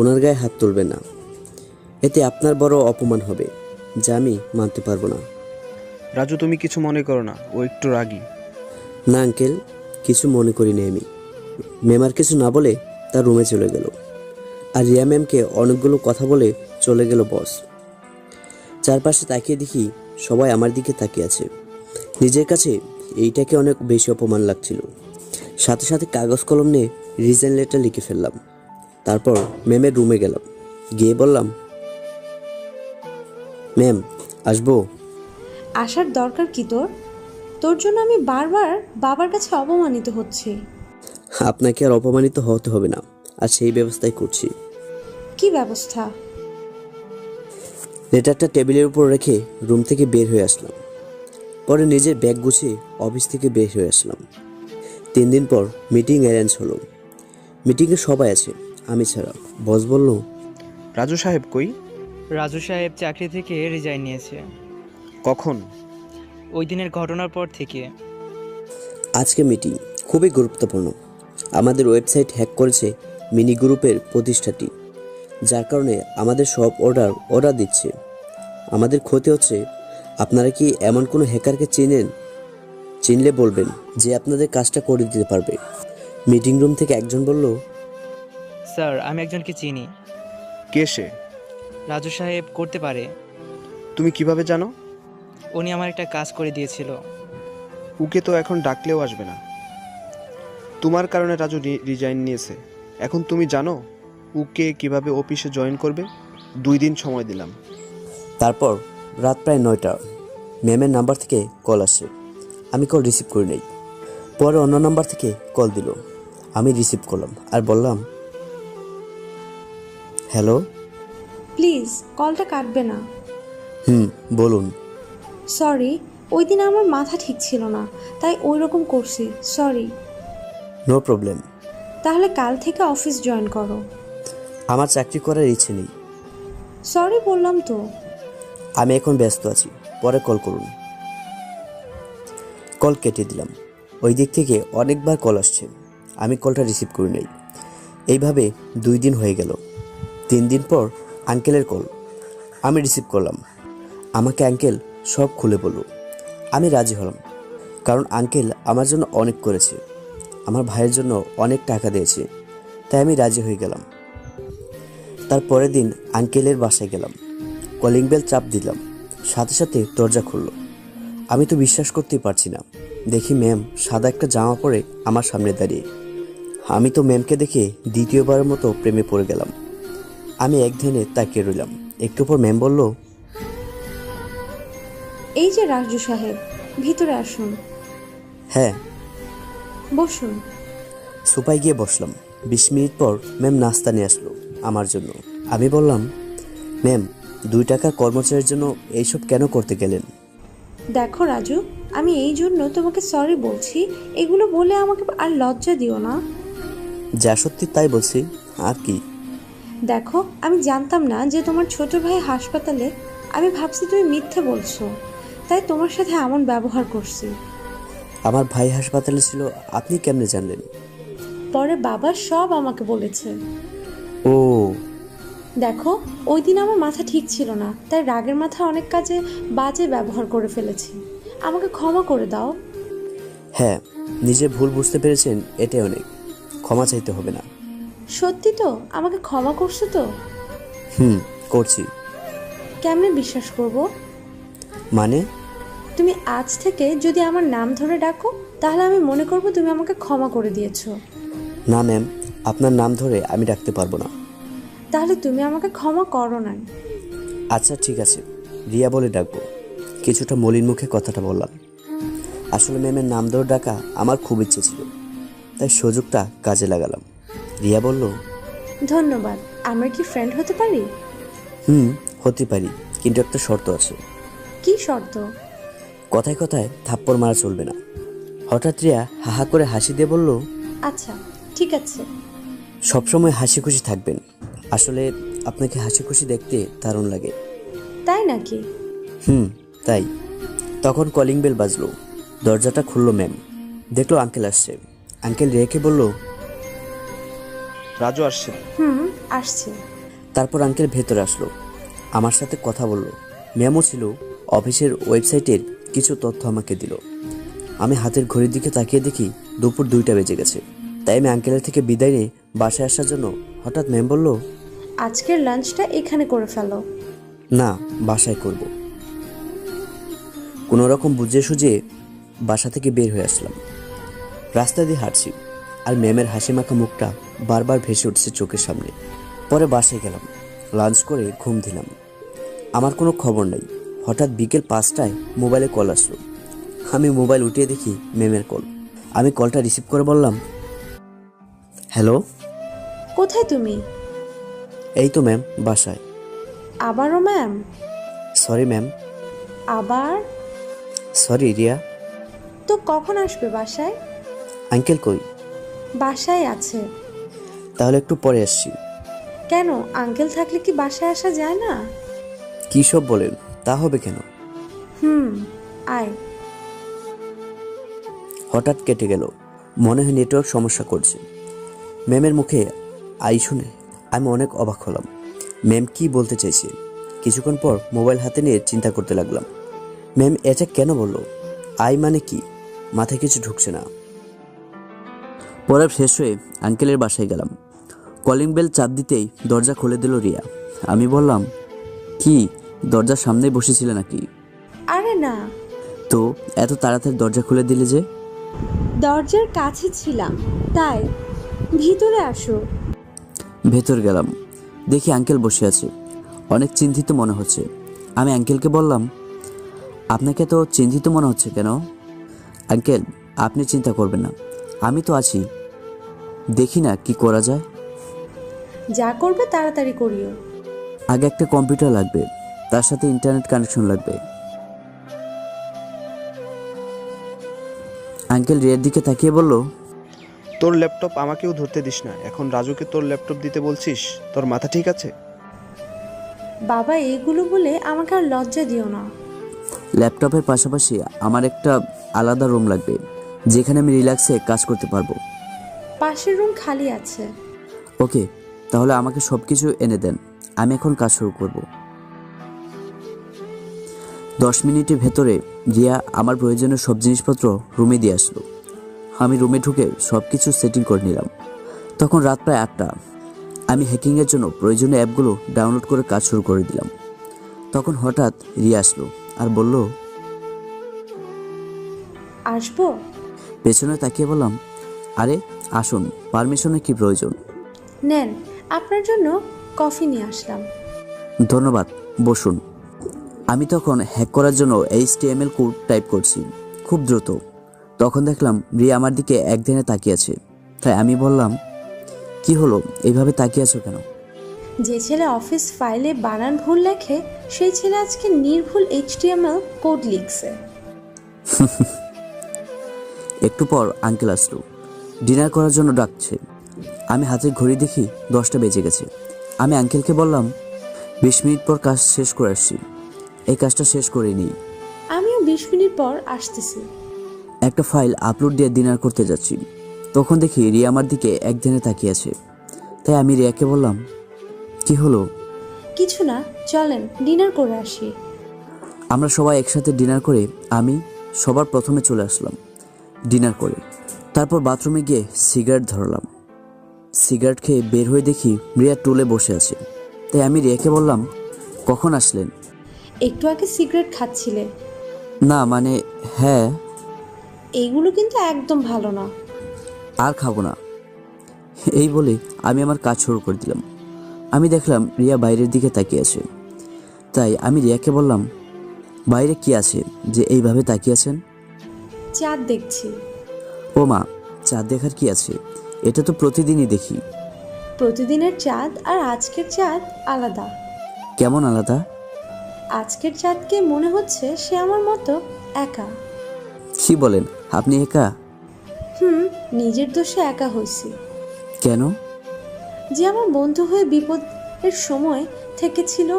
ওনার গায়ে হাত তুলবেন না। এতে আপনার বড় অপমান হবে, যা আমি মানতে পারবো না। রাজু, তুমি কিছু মনে করো না, ও একটু রাগী। না আঙ্কেল, কিছু মনে করিনি আমি। ম্যাম আর কিছু না বলে তার রুমে চলে গেল, আর রিয়া ম্যামকে অনেকগুলো কথা বলে চলে গেল বস। চারপাশে তাকিয়ে দেখি সবাই আমার দিকে তাকিয়ে আছে। নিজের কাছে এইটাকে অনেক বেশি অপমান লাগছিল। সাথে সাথে কাগজ কলম নিয়ে রিজাইন লেটার লিখে ফেললাম। তারপর ম্যামের রুমে গেলাম। গিয়ে বললাম, ম্যাম আসবো? আসার দরকার কি তোর? তোর জন্য আমি বারবার বাবার কাছে অপমানিত হচ্ছি। আপনাকে আর অপমানিত হতে হবে না, আর সেই ব্যবস্থাই করছি। কি ব্যবস্থা? লেটারটা টেবিলের উপর রেখে রুম থেকে বের হয়ে আসলাম। পরে নিজের ব্যাগ গুছিয়ে অফিস থেকে বের হয়ে আসলাম। 3 দিন পর মিটিং অ্যারেঞ্জ হলো। মিটিংয়ে সবাই আছে, আমি ছাড়া। বস বলল, রাজু সাহেব কই? রাজু সাহেব চাকরি থেকে রিজাইন নিয়েছে কখন? ওই দিনের ঘটনার পর থেকে। আজকে মিটিং খুবই গুরুত্বপূর্ণ। আমাদের ওয়েবসাইট হ্যাক করেছে মিনি গ্রুপের প্রতিষ্ঠাটি, যার কারণে আমাদের সব অর্ডার ওরা দিচ্ছে। আমাদের ক্ষতি হচ্ছে। আপনারা কি এমন কোনো হ্যাকারকে চেনেন? চিনলে বলবেন, যে আপনাদের কাজটা করে দিতে পারবে। মিটিং রুম থেকে একজন বলল, স্যার, আমি একজনকে চিনি। কে সে? রাজু সাহেব করতে পারে। তুমি কিভাবে জানো? উনি আমার একটা কাজ করে দিয়েছিল। ওকে তো এখন ডাকলেও আসবে না। তোমার কারণে রাজু রিজাইন নিয়েছে। এখন তুমি জানো ওকে কিভাবে অফিসে জয়েন করবে? 2 দিন সময় দিলাম। তারপর রাত প্রায় 9টা। ম্যামের নাম্বার থেকে কল আসে। আমি কল রিসিভ করি নাই। পরে অন্য নাম্বার থেকে কল দিল। আমি রিসিভ করলাম আর বললাম, হ্যালো। প্লিজ কলটা কাটবে না। বলুন। সরি, ওই দিন আমার মাথা ঠিক ছিল না, তাই ওই রকম করছি। সরি। No problem. তাহলে কাল থেকে অফিস জয়েন করো। আমার চাকরি করার ইচ্ছে নেই। সরি বললাম তো। আমি এখন ব্যস্ত আছি, পরে কল করুন। কল কেটে দিলাম। ওই দিক থেকে অনেকবার কল আসছে, আমি কলটা রিসিভ করি নাই। এইভাবে 2 দিন হয়ে গেল। 3 দিন পর আঙ্কেলের কল। আমি রিসিভ করলাম। আমাকে আঙ্কেল সব খুলে বলল। আমি রাজি হলাম, কারণ আঙ্কেল আমার জন্য অনেক করেছে, আমার ভাইয়ের জন্য অনেক টাকা দিয়েছে, তাই আমি রাজি হয়ে গেলাম। তার পরের দিন আঙ্কেলের বাসায় গেলাম। কলিং বেল চাপ দিলাম, সাথে সাথে দরজা খুলল। আমি তো বিশ্বাস করতেই পারছি না। দেখি ম্যাম সাদা একটা জামা পরে আমার সামনে দাঁড়িয়ে। আমি তো ম্যামকে দেখে দ্বিতীয়বারের মতো প্রেমে পড়ে গেলাম। আমি এক ধ্যানে তাকিয়ে রইলাম। একটু পর ম্যাম বলল, এই যে রাজু সাহেব, ভিতরে আসুন। হ্যাঁ। বসুন। সোফায় গিয়ে বসলাম। 20 মিনিট পর ম্যাম নাস্তা নিয়ে আসলো আমার জন্য। আমি বললাম, ম্যাম 2 টাকার কর্মচারীর জন্য এইসব কেন করতে গেলেন? দেখো রাজু, আমি এই জন্য তোমাকে সরি বলছি। এগুলো বলে আমাকে আর লজ্জা দিও না। যা সত্যি তাই বলছি, আর কি। দেখো, আমি জানতাম না যে তোমার ছোট ভাই হাসপাতালে। আমি ভাবছি তুমি মিথ্যে বলছো, তাই তোমার সাথে এমন ব্যবহার করছি। আমার ভাই হাসপাতালে ছিল, আপনি কেমনে জানলেন? পরে বাবা সব আমাকে বলেছে। ও, দেখো, ওই দিন আমার মাথা ঠিক ছিল না, তাই রাগের মাথায় অনেক কাজে বাজে ব্যবহার করে ফেলেছি। আমাকে ক্ষমা করে দাও। হ্যাঁ, নিজের ভুল বুঝতে পেরেছেন, এটাই অনেক। ক্ষমা চাইতে হবে না। সত্যি তো? আমাকে ক্ষমা করছো তো? করছি। কেমনে বিশ্বাস করব? মানে? তুমি আজ থেকে যদি আমার নাম ধরে ডাকো, তাহলে আমি মনে করব তুমি আমাকে ক্ষমা করে দিয়েছো। না ম্যাম, আপনার নাম ধরে আমি ডাকতে পারবো না। তাহলে তুমি আমাকে ক্ষমা করো না। আচ্ছা ঠিক আছে, রিয়া বলে ডাকবো। কিছুটা মলিন মুখে কথাটা বললাম। আসলে ম্যামের নাম ধরে ডাকা আমার খুব ইচ্ছে ছিল, তাই সুযোগটা কাজে লাগালাম। রিয়া বলল, ধন্যবাদ। আমরা কি ফ্রেন্ড হতে পারি? হতে পারি, কিন্তু একটা শর্ত আছে। কি শর্ত? কথায় কথায় থাপ্পড় মারা চলবে না। হঠাৎ রিয়া হাহা করে হাসি দিয়ে বলল, আচ্ছা ঠিক আছে। সবসময় হাসি খুশি থাকবেন। আসলে আপনাকে হাসি খুশি দেখতে দারুণ লাগে। তাই নাকি? তাই। তখন কলিং বেল বাজলো। দরজাটা খুললো ম্যাম। দেখলো আঙ্কেল আসছে। আঙ্কেল রিয়াকে বলল, রাজু আসছে। আসছে। তারপর আঙ্কেল ভেতরে আসলো, আমার সাথে কথা বলল। ম্যামও ছিল। অফিসের ওয়েবসাইটের কিছু তথ্য আমাকে দিল। আমি হাতের ঘড়ির দিকে তাকিয়ে দেখি দুপুর 2টা বেজে গেছে। তাই আমি আঙ্কেলের থেকে বিদায় নিয়ে বাসায় আসার জন্য হঠাৎ ম্যাম বলল, আজকের লাঞ্চটা এখানে করে ফেলো। না, বাসায় করব। কোনো রকম বুঝে সুঝে বাসা থেকে বের হয়ে আসলাম। রাস্তা দিয়ে হাঁটছি, আর ম্যামের হাসি মাখা মুখটা বারবার ভেসে উঠছে চোখের সামনে। পরে বাসায় গেলাম, লাঞ্চ করে ঘুম দিলাম। আমার কোনো খবর নাই। হঠাৎ বিকেল 5টায় মোবাইলে কল আসলো। আমি মোবাইল উঠিয়ে দেখি ম্যামের কল। আমি কলটা রিসিভ করে বললাম, হ্যালো। কোথায় তুমি? এই তো ম্যাম, বাসায়। আবারও ম্যাম? Sorry ma'am. আবার? সরি রিয়া। তো কখন আসবে বাসায়? আঙ্কেল কই? বাসায় আছে। তাহলে একটু পরে আসছি। কেন, আঙ্কেল থাকলে কি বাসায় আসা যায় না? কী সব বলেন? তা হবে কেন? আয়। হঠাৎ কেটে গেল। মনে হয় নেটওয়ার্ক সমস্যা করছে। ম্যামের মুখে আই শুনে আমি অনেক অবাক হলাম। ম্যাম কি বলতে চাইছে? কিছুক্ষণ পর মোবাইল হাতে নিয়ে চিন্তা করতে লাগলাম। ম্যাম এটা কেন বলল? আই মানে কি? মাথায় কিছু ঢুকছে না। পরে শেষ হয়ে আঙ্কেলের বাসায় গেলাম। কলিং বেল চাপ দিতেই দরজা খুলে দিল রিয়া। আমি বললাম, কি দরজার সামনেই বসেছিলে নাকি? আরে না। তো এত তাড়াতাড়ি দরজা খুলে দিলে যে? দরজার কাছে ছিলাম তাই। ভিতরে আসো। ভেতর গেলাম, দেখি আঙ্কেল বসে আছে। অনেক চিন্তিত মনে হচ্ছে। আমি আঙ্কেলকে বললাম, আপনাকে তো চিন্তিত মনে হচ্ছে কেন? আঙ্কেল, আপনি চিন্তা করবেন না, আমি তো আছি। দেখি না কি করা যায়। যা করবে তাড়াতাড়ি করিও। আগে একটা কম্পিউটার লাগবে, তার সাথে ইন্টারনেট কানেকশন লাগবে। আঙ্কেল রিয়ার দিকে তাকিয়ে বলল, তোর ল্যাপটপ আমাকেও ধরতে দিস না। এখন রাজুকে তোর ল্যাপটপ দিতে বলছিস? তোর মাথা ঠিক আছে? বাবা এইগুলো বলে আমাকে আর লজ্জা দিও না। ল্যাপটপের পাশাপাশি আমার একটা আলাদা রুম লাগবে, যেখানে আমি রিল্যাক্সে কাজ করতে পারবো। পাশের রুম খালি আছে। ওকে, তাহলে আমাকে সব কিছু এনে দেন, আমি এখন কাজ শুরু করব। 10 মিনিটের ভেতরে রিয়া আমার প্রয়োজনীয় সব জিনিসপত্র রুমে দিয়ে আসলো। আমি রুমে ঢুকে সব কিছু সেটিং করে নিলাম। তখন রাত প্রায় 8টা। আমি হ্যাকিংয়ের জন্য প্রয়োজনীয় অ্যাপগুলো ডাউনলোড করে কাজ শুরু করে দিলাম। তখন হঠাৎ রিয়া আসলো আর বলল, আসবো? পেছনে তাকিয়ে বললাম, আরে আসুন, পারমিশনের কি প্রয়োজন? নেন, আপনার জন্য কফি নিয়ে আসলাম। ধন্যবাদ, বসুন। আমি তখন হ্যাক করার জন্য HTML কোড টাইপ করছি খুব দ্রুত। তখন দেখলাম রিয়া আমার দিকে একদিনে তাকিয়ে আছে। তাই আমি বললাম, কি হলো, এইভাবে তাকিয়ে আছো কেন? যে ছেলে অফিস ফাইলে বানান ভুল লেখে, সেই ছেলে আজকে নির্ভুল HTML কোড লিখছে। একটু পর আঙ্কেল আসলো, ডিনার করার জন্য ডাকছে। আমি হাতের ঘড়ি দেখি 10টা বেজে গেছে। আমি আঙ্কেলকে বললাম, 20 মিনিট পর কাজ শেষ করে আসছি, এই কাজটা শেষ করে নিই। আমিও 20 মিনিট পর আসতেছি। একটা ফাইল আপলোড দিয়ে ডিনার করতে যাচ্ছি। তখন দেখি রিয়া আমার দিকে একদিনে তাকিয়ে আছে। তাই আমি রিয়াকে বললাম, কি হলো, কিছু না, চলেন ডিনার করে আসি। আমরা সবাই একসাথে ডিনার করে আমি সবার প্রথমে চলে আসলাম ডিনার করে। তারপর বাথরুমে গিয়ে সিগারেট ধরলাম। সিগারেট খেয়ে বের হয়ে দেখি রিয়া টুলে বসে আছে। তাই আমি রিয়াকে বললাম, কখন আসলেন? একটু আগে সিগারেট খাচ্ছিলে। না মানে হ্যাঁ। এইগুলো কিন্তু একদম ভালো না। আর খাবো না, এই বলে আমি আমার কাজ শুরু করে দিলাম। আমি দেখলাম রিয়া বাইরের দিকে তাকিয়ে আছে। তাই আমি রিয়াকে বললাম, বাইরে কি আছে যে এইভাবে তাকিয়ে আছেন? চাঁদ দেখছি। ও মা, চাঁদ দেখার কি আছে? এটা তো প্রতিদিনই দেখি। প্রতিদিনের চাঁদ আর আজকের চাঁদ আলাদা। কেমন আলাদা? আজকের চাঁদকে মনে হচ্ছে সে আমার মতো একা। কি বলেন, আপনি একা? নিজের দোষে একা হয়েছি। কেন? যে আমার বন্ধু হয়ে বিপদের সময় থেকেছিল,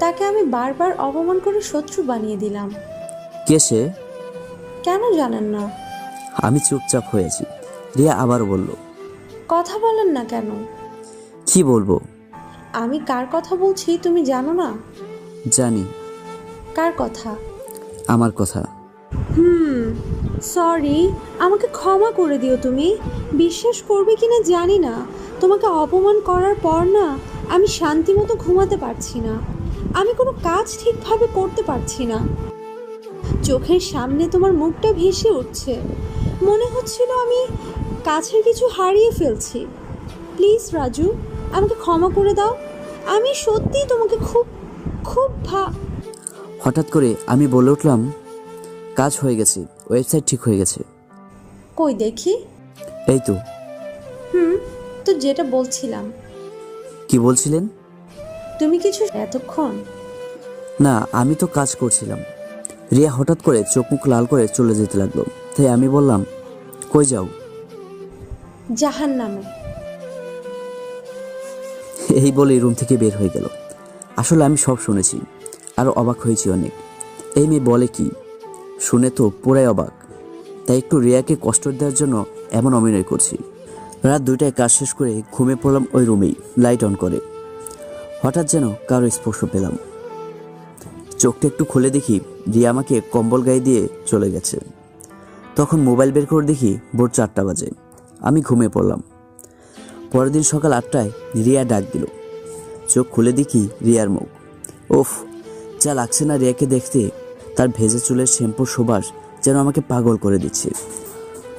তাকে আমি বারবার অপমান করে শত্রু বানিয়ে দিলাম। কে সে? কেন জানেন না? আমি চুপচাপ হয়েছি। রিয়া আবার বলল, কথা বলেন না কেন? কি বলবো? আমি কার কথা বলছি তুমি জানো না? জানি। কার কথা? আমার কথা। সরি, আমাকে ক্ষমা করে দিও। তুমি বিশ্বাস করবে কিনা জানি না, তোমাকে অপমান করার পর না আমি শান্তিমতো ঘুমাতে পারছি না। আমি কোনো কাজ ঠিকভাবে করতে পারছি না। চোখের সামনে তোমার মুখটা ভেসে উঠছে, মনে হচ্ছিল আমি কাছের কিছু হারিয়ে ফেলছি। প্লিজ রাজু, আমাকে ক্ষমা করে দাও। আমি সত্যিই তোমাকে খুব খুব হঠাৎ করে আমি বলে উঠলাম, কাজ হয়ে গেছে, ওয়েবসাইট ঠিক হয়ে গেছে। কই দেখি। এই তো। তো যেটা বলছিলাম। কি বলছিলেন? তুমি কিছু এতক্ষণ? না, আমি তো কাজ করছিলাম। রিয়া হঠাৎ করে চোখ মুখ লাল করে চলে যেতে লাগলো। তাই আমি বললাম, কই যাও? জাহান্নামে। এই বলে রুম থেকে বের হয়ে গেল। আসলে আমি সব শুনেছি, আরও অবাক হয়েছি অনেক। এই মেয়ে বলে কি, শুনে তো পুরাই অবাক। তাই একটু রিয়াকে কষ্ট দেওয়ার জন্য এমন অভিনয় করছি। রাত 2টায় কাজ শেষ করে ঘুমিয়ে পড়লাম ওই রুমেই, লাইট অন করে। হঠাৎ যেন কারো স্পর্শ পেলাম। চোখটা একটু খুলে দেখি রিয়া আমাকে কম্বল গায়ে দিয়ে চলে গেছে। তখন মোবাইল বের করে দেখি ভোর 4টা বাজে। আমি ঘুমিয়ে পড়লাম। পরের দিন সকাল 8টায় রিয়া ডাক দিল। চোখ খুলে দেখি রিয়ার মুখ। ওফ, যা লাগছে না রিয়াকে দেখতে। তার ভেজে চুলের শ্যাম্পুর সুবাস যেন আমাকে পাগল করে দিচ্ছে।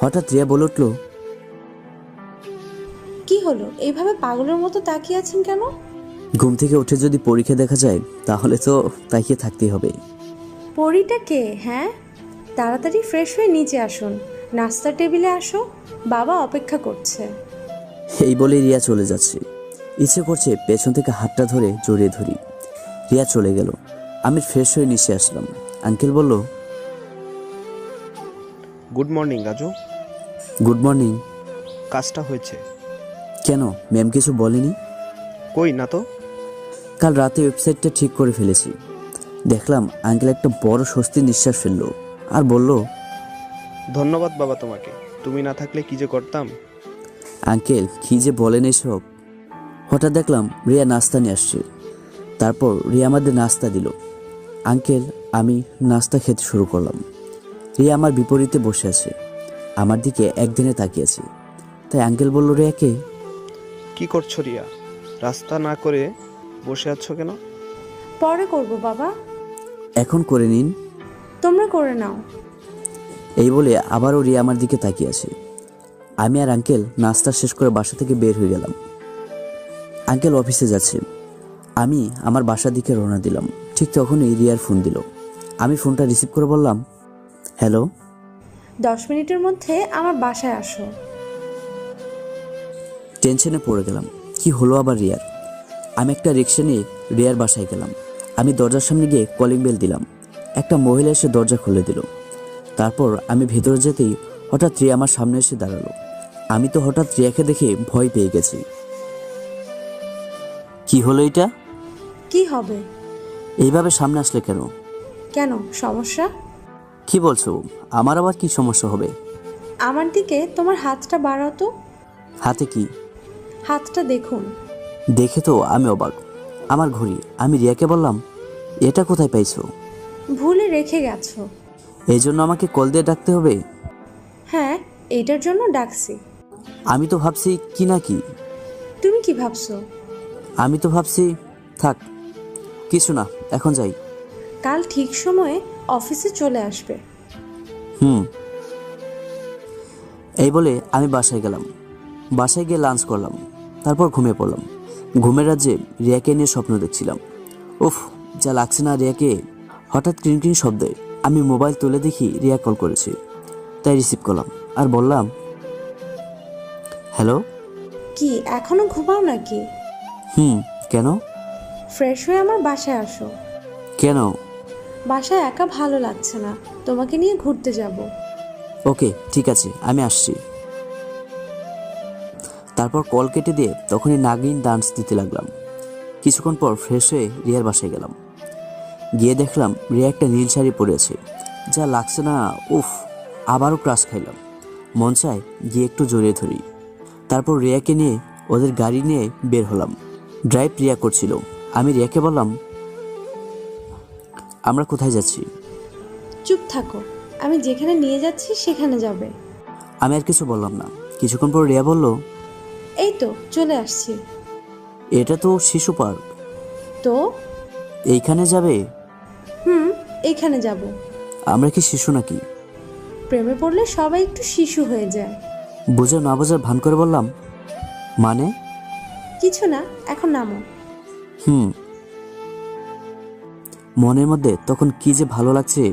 হঠাৎ রিয়া বলে উঠল, কি হলো, এইভাবে পাগলের মতো তাকিয়ে আছেন কেন? ঘুম থেকে উঠে যদি পরীক্ষা দেখা যায় তাহলে তো তাকিয়ে থাকতেই হবে। পরিটা কে? হ্যাঁ, তাড়াতাড়ি ফ্রেশ হয়ে নিচে আসুন, নাস্তার টেবিলে আসো, বাবা অপেক্ষা করছে। এই বলে রিয়া চলে যাচ্ছে। ইচ্ছে করছে পেছন থেকে হাতটা ধরে জড়িয়ে ধরি। রিয়া চলে গেল। আমি ফ্রেশ হয়ে নিচে আসলাম। আঙ্কেল বলল, good morning Raju. Good morning. কাজটা হয়েছে? কেন, ম্যাম কিছু বলেনি? কই না তো। কাল রাতে ওয়েবসাইটটা ঠিক করে ফেলেছি। দেখলাম আঙ্কেল একটা বড় স্বস্তির নিঃশ্বাস ফেললো আর বলল, ধন্যবাদ বাবা তোমাকে, তুমি না থাকলে কি যে করতাম। আঙ্কেল কি যে বলেন এসব। হঠাৎ দেখলাম রিয়া নাস্তা নিয়ে আসছে। তারপর রিয়া আমাদের নাস্তা দিল। আঙ্কেল আমি নাস্তা খেতে শুরু করলাম। রিয়া আমার বিপরীতে বসে আছে, আমার দিকে একদিনে তাকিয়েছে। তাই আঙ্কেল বলল রিয়াকে, কি করছো রিয়া? রাস্তা না করে বসে আছো কেন? পরে করব বাবা। এখন করে নিন। তোমরা করে নাও। এই বলে আবারও রিয়া আমার দিকে তাকিয়ে আছে। আমি আর আঙ্কেল নাস্তা শেষ করে বাসা থেকে বের হয়ে গেলাম। আঙ্কেল অফিসে যাচ্ছে। আমি আমার বাসার দিকে রওনা দিলাম। ঠিক তখনই রিয়ার ফোন দিল। আমি ফোনটা রিসিভ করে বললাম, হ্যালো। 10 মিনিটের মধ্যে আমার বাসায় আসো। টেনশনে পড়ে গেলাম, কি হলো আবার রিয়ার। আমি একটা রিক্সা নিয়ে রিয়ার বাসায় গেলাম। আমি দরজার সামনে গিয়ে কলিং বেল দিলাম। একটা মহিলা এসে দরজা খুলে দিল। তারপর আমি ভেতরে যেতেই হঠাৎ রিয়া আমার সামনে এসে দাঁড়ালো। আমি তো হঠাৎ রিয়াকে দেখে ভয় পেয়ে গেছি। কি হলো এটা? কি হবে? এইভাবে সামনে আসলে কেন? কেন, সমস্যা? কি বলছো? আমার আবার কি সমস্যা হবে? আমার দিকে তোমার হাতটা বাড়াও তো। হাতে কি? হাতটা দেখুন। দেখে তো আমি অবাক। আমার ঘড়ি। আমি রিয়াকে বললাম, এটা কোথায় পাইছো? ভুলে রেখে গেছো। এই জন্য আমাকে কল দিয়ে ডাকতে হবে? হ্যাঁ, এইটার জন্য ডাকছি। আমি তো ভাবছি কি না কি। তুমি কি ভাবছো? আমি তো ভাবছি থাক, কিছু না, এখন যাই। কাল ঠিক সময়ে অফিসে চলে আসবে। হুম। এই বলে আমি বাসায় গেলাম। বাসায় গিয়ে লাঞ্চ করলাম, তারপর ঘুমিয়ে পড়লাম। ঘুমের রাজ্যে রিয়াকে নিয়ে স্বপ্ন দেখছিলাম। উফ, যা লাগছে না রিয়াকে। হঠাৎ ক্রিং ক্রিং শব্দে আমি মোবাইল তুলে দেখি রিয়া কল করেছে, তাই রিসিভ করলাম আর বললাম, হ্যালো। কি এখনো ঘুমাও নাকি? হুম, কেন? ফ্রেশ হয়ে আমার বাসায় আসো। কেন? বাসায় একা ভালো লাগছে না, তোমাকে নিয়ে ঘুরতে যাব। ওকে, ঠিক আছে, আমি আসছি। তারপর কল কেটে দিয়ে তখনই নাগিন ডান্স দিতে লাগলাম। কিছুক্ষণ পর ফ্রেশ হয়ে রিয়ার বাসায় গেলাম। গিয়ে দেখলাম রিয়া একটা নীল শাড়ি পরে আছে, যা লাগছে না। উফ, আবারও ক্রাশ খাইলাম। মন চায় গিয়ে একটু জড়িয়ে ধরি। তারপর রিয়াকে নিয়ে ওদের গাড়ি নিয়ে বের হলাম। ড্রাইভ রিয়া করছিল। আমি রিয়াকে বললাম, আমরা কোথায় যাচ্ছি? চুপ থাকো, আমি যেখানে নিয়ে যাচ্ছি সেখানে যাবে। আমি আর কিছু বললাম না। কিছুক্ষণ পর রিয়া বলল, এই তো চলে আসছি। এটা তো শিশু পার্ক, তো এইখানে যাবে? এইখানে যাব। আমরা কি শিশু নাকি? প্রেমে পড়লে সবাই একটু শিশু হয়ে যায়। বুঝে না বোঝার ভান করে বললাম, মানে? কিছু না, এখন নামো। হুম। মনের মধ্যে তখন কি যে ভালো লাগছে,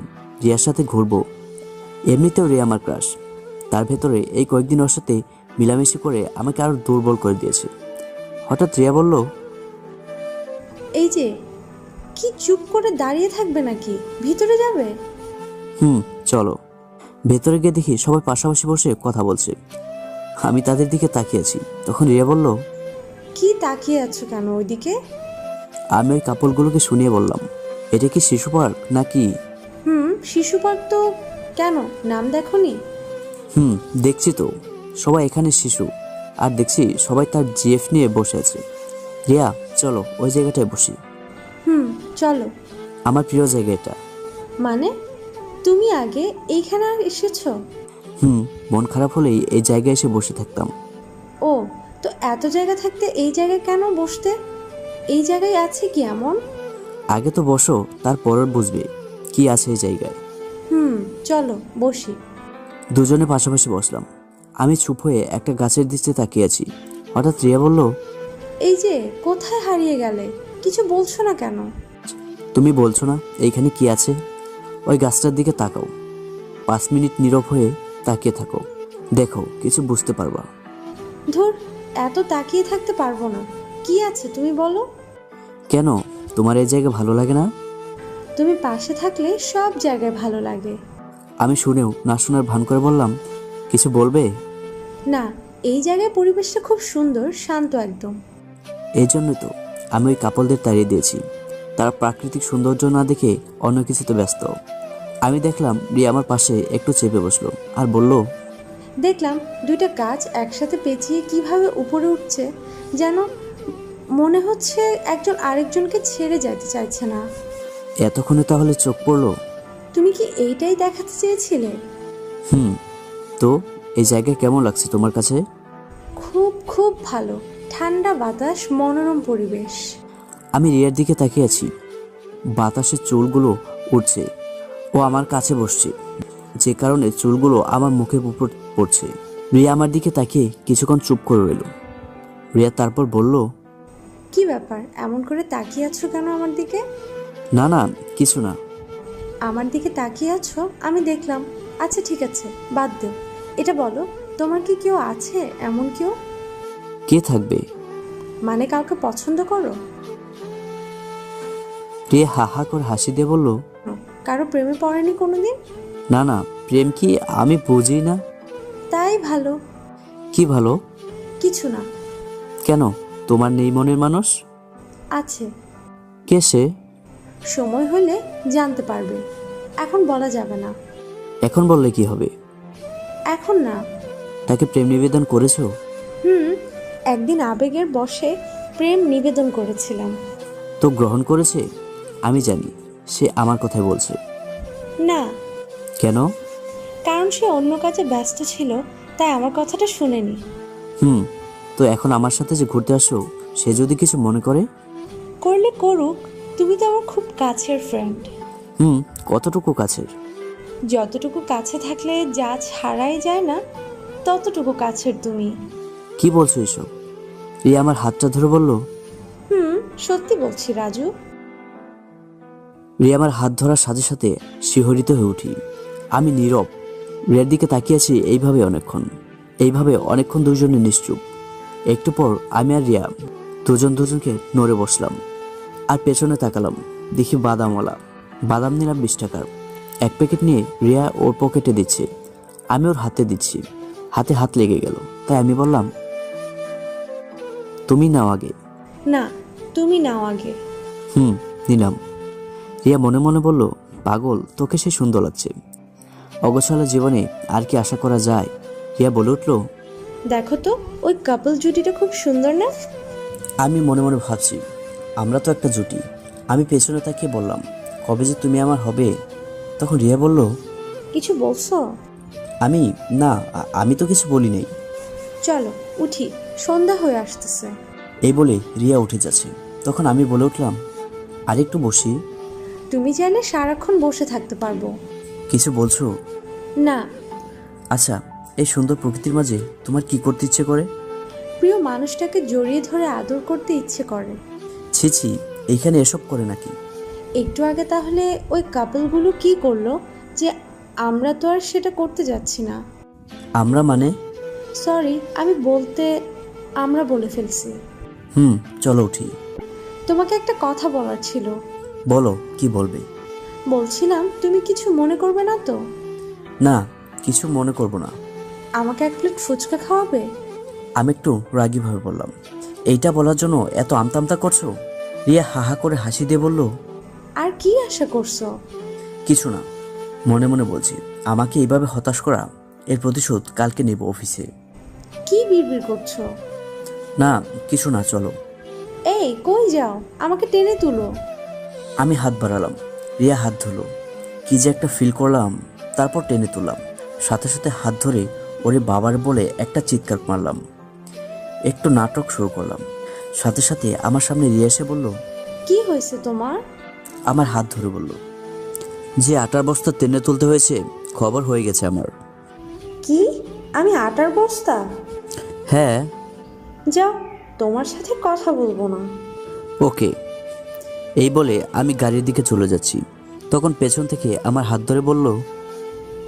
রিয়ার সাথে ঘুরবো। এমনিতেও রিয়া আমার ক্রাশ। তার ভেতরে এই কয়েকদিন ওর সাথে মিলামিশি করে আমাকে আরো দুর্বল করে দিয়েছে। হঠাৎ রিয়া বলল, এই যে, কি চুপ করে দাঁড়িয়ে থাকবে নাকি? ভিতরে যাবে? হুম, চলো। ভেতরে গিয়ে দেখি সবাই পাশাপাশি বসে কথা বলছে। আমি তাদের দিকে তাকিয়েছি। তখন রিয়া বলল, কি তাকিয়ে আছো কেন ওইদিকে? আমি ওই কাপড়গুলোকে শুনিয়ে বললাম, এটা কি শিশু পার্ক নাকি? শিশু পার্ক তো। কেন, নাম দেখোনি? হুম, দেখছি তো। সবাই এখানে শিশু। আর দেখছি সবাই তার জিএফ নিয়ে বসে আছে। রিয়া, চলো ওই জায়গাটায় বসি। চলো। আমার প্রিয় জায়গা এটা। মানে, তুমি আগে এইখানে আর এসেছো? হুম, মন খারাপ হলেই এই জায়গায় এসে বসে থাকতাম। ও, তো এত জায়গা থাকতে এই জায়গায় কেন বসতে? এই জায়গায় আছে কি এমন? আগে তো বসো, তারপর বুঝবে কি আছে এই জায়গায়। চলো বসি। দুজনে পাশাপাশি বসলাম। আমি চুপ হয়ে একটা গাছের দিকে তাকিয়ে আছি। হঠাৎ রিয়া বলল, এই যে, কোথায় হারিয়ে গেলে? কিছু বলছো না কেন? তুমি বলছো না এইখানে কি আছে? ওই গাছটার দিকে তাকাও। 5 মিনিট নীরব হয়ে তাকিয়ে থাকো, দেখো কিছু বুঝতে পারবা। ধুর, এত তাকিয়ে থাকতে পারবো না। কি আছে তুমি বলো? কেন, তোমার এই জায়গা ভালো লাগে না? তুমি পাশে থাকলে সব জায়গায় ভালো লাগে। আমি শুনেও না শোনার ভান করে বললাম, কিছু বলবে? না, এই জায়গায় পরিবেশটা খুব সুন্দর, শান্ত একদম। এই জন্যই তো আমি ওই কাপলদের তাড়িয়ে দিয়েছি। তারা প্রাকৃতিক সৌন্দর্য না দেখে অন্য কিছুতে ব্যস্ত। আমি দেখলাম রিয়া আমার পাশে একটু চেপে বসলো আর বলল, দেখলাম দুইটা গাছ একসাথে পেঁচিয়ে কিভাবে উপরে উঠছে, যেন মনে হচ্ছে একজন আরেকজনকে ছেড়ে যেতে চাইছে না। এতক্ষণে তাহলে চোখ পড়লো? তুমি কি এইটাই দেখাতে চেয়েছিলে? হুম। তো এই জায়গায় কেমন লাগছে তোমার কাছে? খুব খুব ভালো, ঠান্ডা বাতাস, মনোরম পরিবেশ। আমি রিয়ার দিকে তাকিয়ে আছি। বাতাসের চুলগুলো উঠছে। ও আমার কাছে বসছে, যে কারণে চুলগুলো আমার মুখের উপর পড়ছে। রিয়া আমার দিকে তাকিয়ে কিছুক্ষণ চুপ করে রইল। রিয়া তারপর বলল, কি ব্যাপার, এমন করে তাকিয়ে আছো কেন আমার দিকে? না না, কিছু না। আমার দিকে তাকিয়ে আছো, আমি দেখলাম। আচ্ছা ঠিক আছে, বাদ দাও। এটা বলো, তোমার কি কেউ আছে? এমন কেউ? কে থাকবে? মানে কাউকে পছন্দ করো? রিয়া হা হা করে হাসি দিয়ে বলল, কারো প্রেমে পড়েনি কোনোদিন? না না, প্রেম কি আমি বুঝি না। তাই ভালো। কি ভালো? কিছু না। কেন, তোমার নেই মনের মানুষ? আছে। কে সে? সময় হলে জানতে পারবে, এখন বলা যাবে না। এখন বললে কি হবে? এখন না। তাকে প্রেম নিবেদন করেছো? একদিন আবেগের বশে প্রেম নিবেদন করেছিলাম। তো গ্রহণ করেছে? আমি জানি সে আমার কথাই বলছে। না, কেন? কারণ সে অন্য কাজে ব্যস্ত ছিল, তাই আমার কথাটা শুনেনি। হুম, তো এখন আমার সাথে যে ঘুরতে আসো, সে যদি কিছু মনে করে? করলে করুক, তুমি তো আমার খুব কাছের ফ্রেন্ড। হুম, কতটুকু কাছের? যতটুকু কাছে থাকলে যা ছাড়াই যায় না, ততটুকু কাছের তুমি। কি বলছো এসব? রিয়া আমার হাতটা ধরে বলল। সত্যি বলছি রাজু। রিয়া আমার হাত ধরার সাথে সাথে শিহরিত হয়ে উঠি। আমি নীরব, রিয়ার দিকে তাকিয়েছি এইভাবে অনেকক্ষণ দুজনে নিশ্চুপ। একটু পর আমি আর রিয়া দুজনকে নড়ে বসলাম, আর পেছনে তাকালাম। দেখি বাদাম নিলাম 20 টাকার। এক প্যাকেট নিয়ে রিয়া ওর পকেটে দিচ্ছে, আমি ওর হাতে দিচ্ছি। হাতে হাত লেগে গেল, তাই আমি বললাম, তুমি নাও আগে। না, তুমি নাও আগে। নিলাম। রিয়া মনে মনে বলল, পাগল, তোকে সে সুন্দর লাগছে। অগোছালো জীবনে আর কি আশা করা যায়? রিয়া বলে উঠল। দেখো তো, ওই কাপল জুটিটা খুব সুন্দর না? আমি মনে মনে ভাবছি, আমরা তো একটা জুটি। আমি পেছনে তাকিয়ে বললাম, কবে যে তুমি আমার হবে? তখন রিয়া বলল, কিছু বলছো? আমি তো কিছু বলি নাই। চলো উঠি, সন্ধ্যা হয়ে আসতেছে। এই বলে রিয়া উঠে যাচ্ছে। তখন আমি বলে উঠলাম, আর একটু বসি। তুমি চাইলে সারাক্ষণ বসে থাকতে পারবো। কিছু বলছো? না। আচ্ছা, এই সুন্দর প্রকৃতির মাঝে তোমার কি করতে ইচ্ছে করে? প্রিয় মানুষটাকে জড়িয়ে ধরে আদর করতে ইচ্ছে করে। ছি ছি, এইখানে এসব করে নাকি? একটু আগে তাহলে ওই কাপলগুলো কি করলো যে আমরা তো আর সেটা করতে যাচ্ছি না। আমরা মানে? সরি, আমরা বলে ফেলছি। চলো উঠি। তোমাকে একটা কথা বলার ছিল। বলো, কি বলবে? বলছিলাম, তুমি কিছু মনে করবে না তো? না, কিছু মনে করব না। আমাকে এক প্লেট ফুচকা খাওয়াবে? আমি একটু রাগীভাবে বললাম। এইটা বলার জন্য এত আমতা করছো? রিয়া হাহা করে হাসি দিয়ে বলল, আর কি আশা করছো? কিছু না, মনে মনে বলছি, আমাকে এইভাবে হতাশ করা, এর প্রতিশোধ কালকে নেব অফিসে। কি বিড়বিড় করছো? না, কিছু না, চলো। এই, কই যাও? আমাকে টেনে তুলো। আমি হাত বাড়ালাম, রিয়া হাত ধরলো। কি যে একটা ফিল করলাম। তারপর টেনে তুললাম, সাথে সাথে হাত ধরে ওরে বাবার বলে একটা চিৎকার মারলাম। একটু নাটক শুরু করলাম। সাথে সাথে আমার সামনে রিয়া এসে বলল, কি হয়েছে তোমার? আমার হাত ধরে বলল, যে আটার বস্তা টেনে তুলতে হয়েছে, খবর হয়ে গেছে আমার। কি? আমি আটার বস্তা? হ্যাঁ। যাও, তোমার সাথে কথা বলবো না। ওকে। এই বলে আমি গাড়ির দিকে চলে যাচ্ছি। তখন পেছন থেকে আমার হাত ধরে বলল,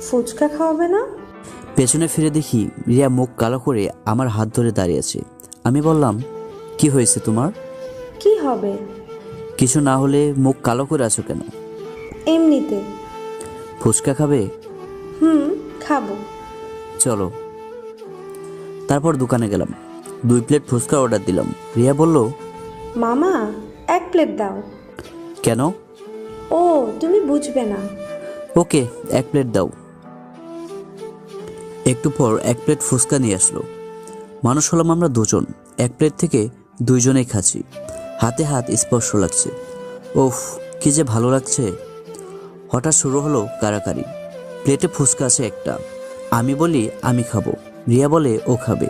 ফুচকা খাওয়াবে না? পেছনে ফিরে দেখি রিয়া মুখ কালো করে আমার হাত ধরে দাঁড়িয়ে আছে। আমি বললাম, কি হয়েছে তোমার? কি হবে? কিছু না হলে মুখ কালো করে আছো কেন? এমনিতে। ফুচকা খাবে? খাবো। চলো। তারপর দোকানে গেলাম, 2 প্লেট ফুচকা অর্ডার দিলাম। রিয়া বলল, মামা, 1 প্লেট দাও। কেন? ও, তুমি বুঝবে না। ওকে, 1 প্লেট দাও। একটু পর 1 প্লেট ফুচকা নিয়ে আসলো। মানুষ হলাম আমরা দুজন, 1 প্লেট থেকে 2 জনেই খাচ্ছি। হাতে হাত স্পর্শ লাগছে। ওফ, কি যে ভালো লাগছে। হঠাৎ শুরু হলো কারাকারি। প্লেটে ফুচকা আছে একটা। আমি বলি আমি খাবো, রিয়া বলে ও খাবে।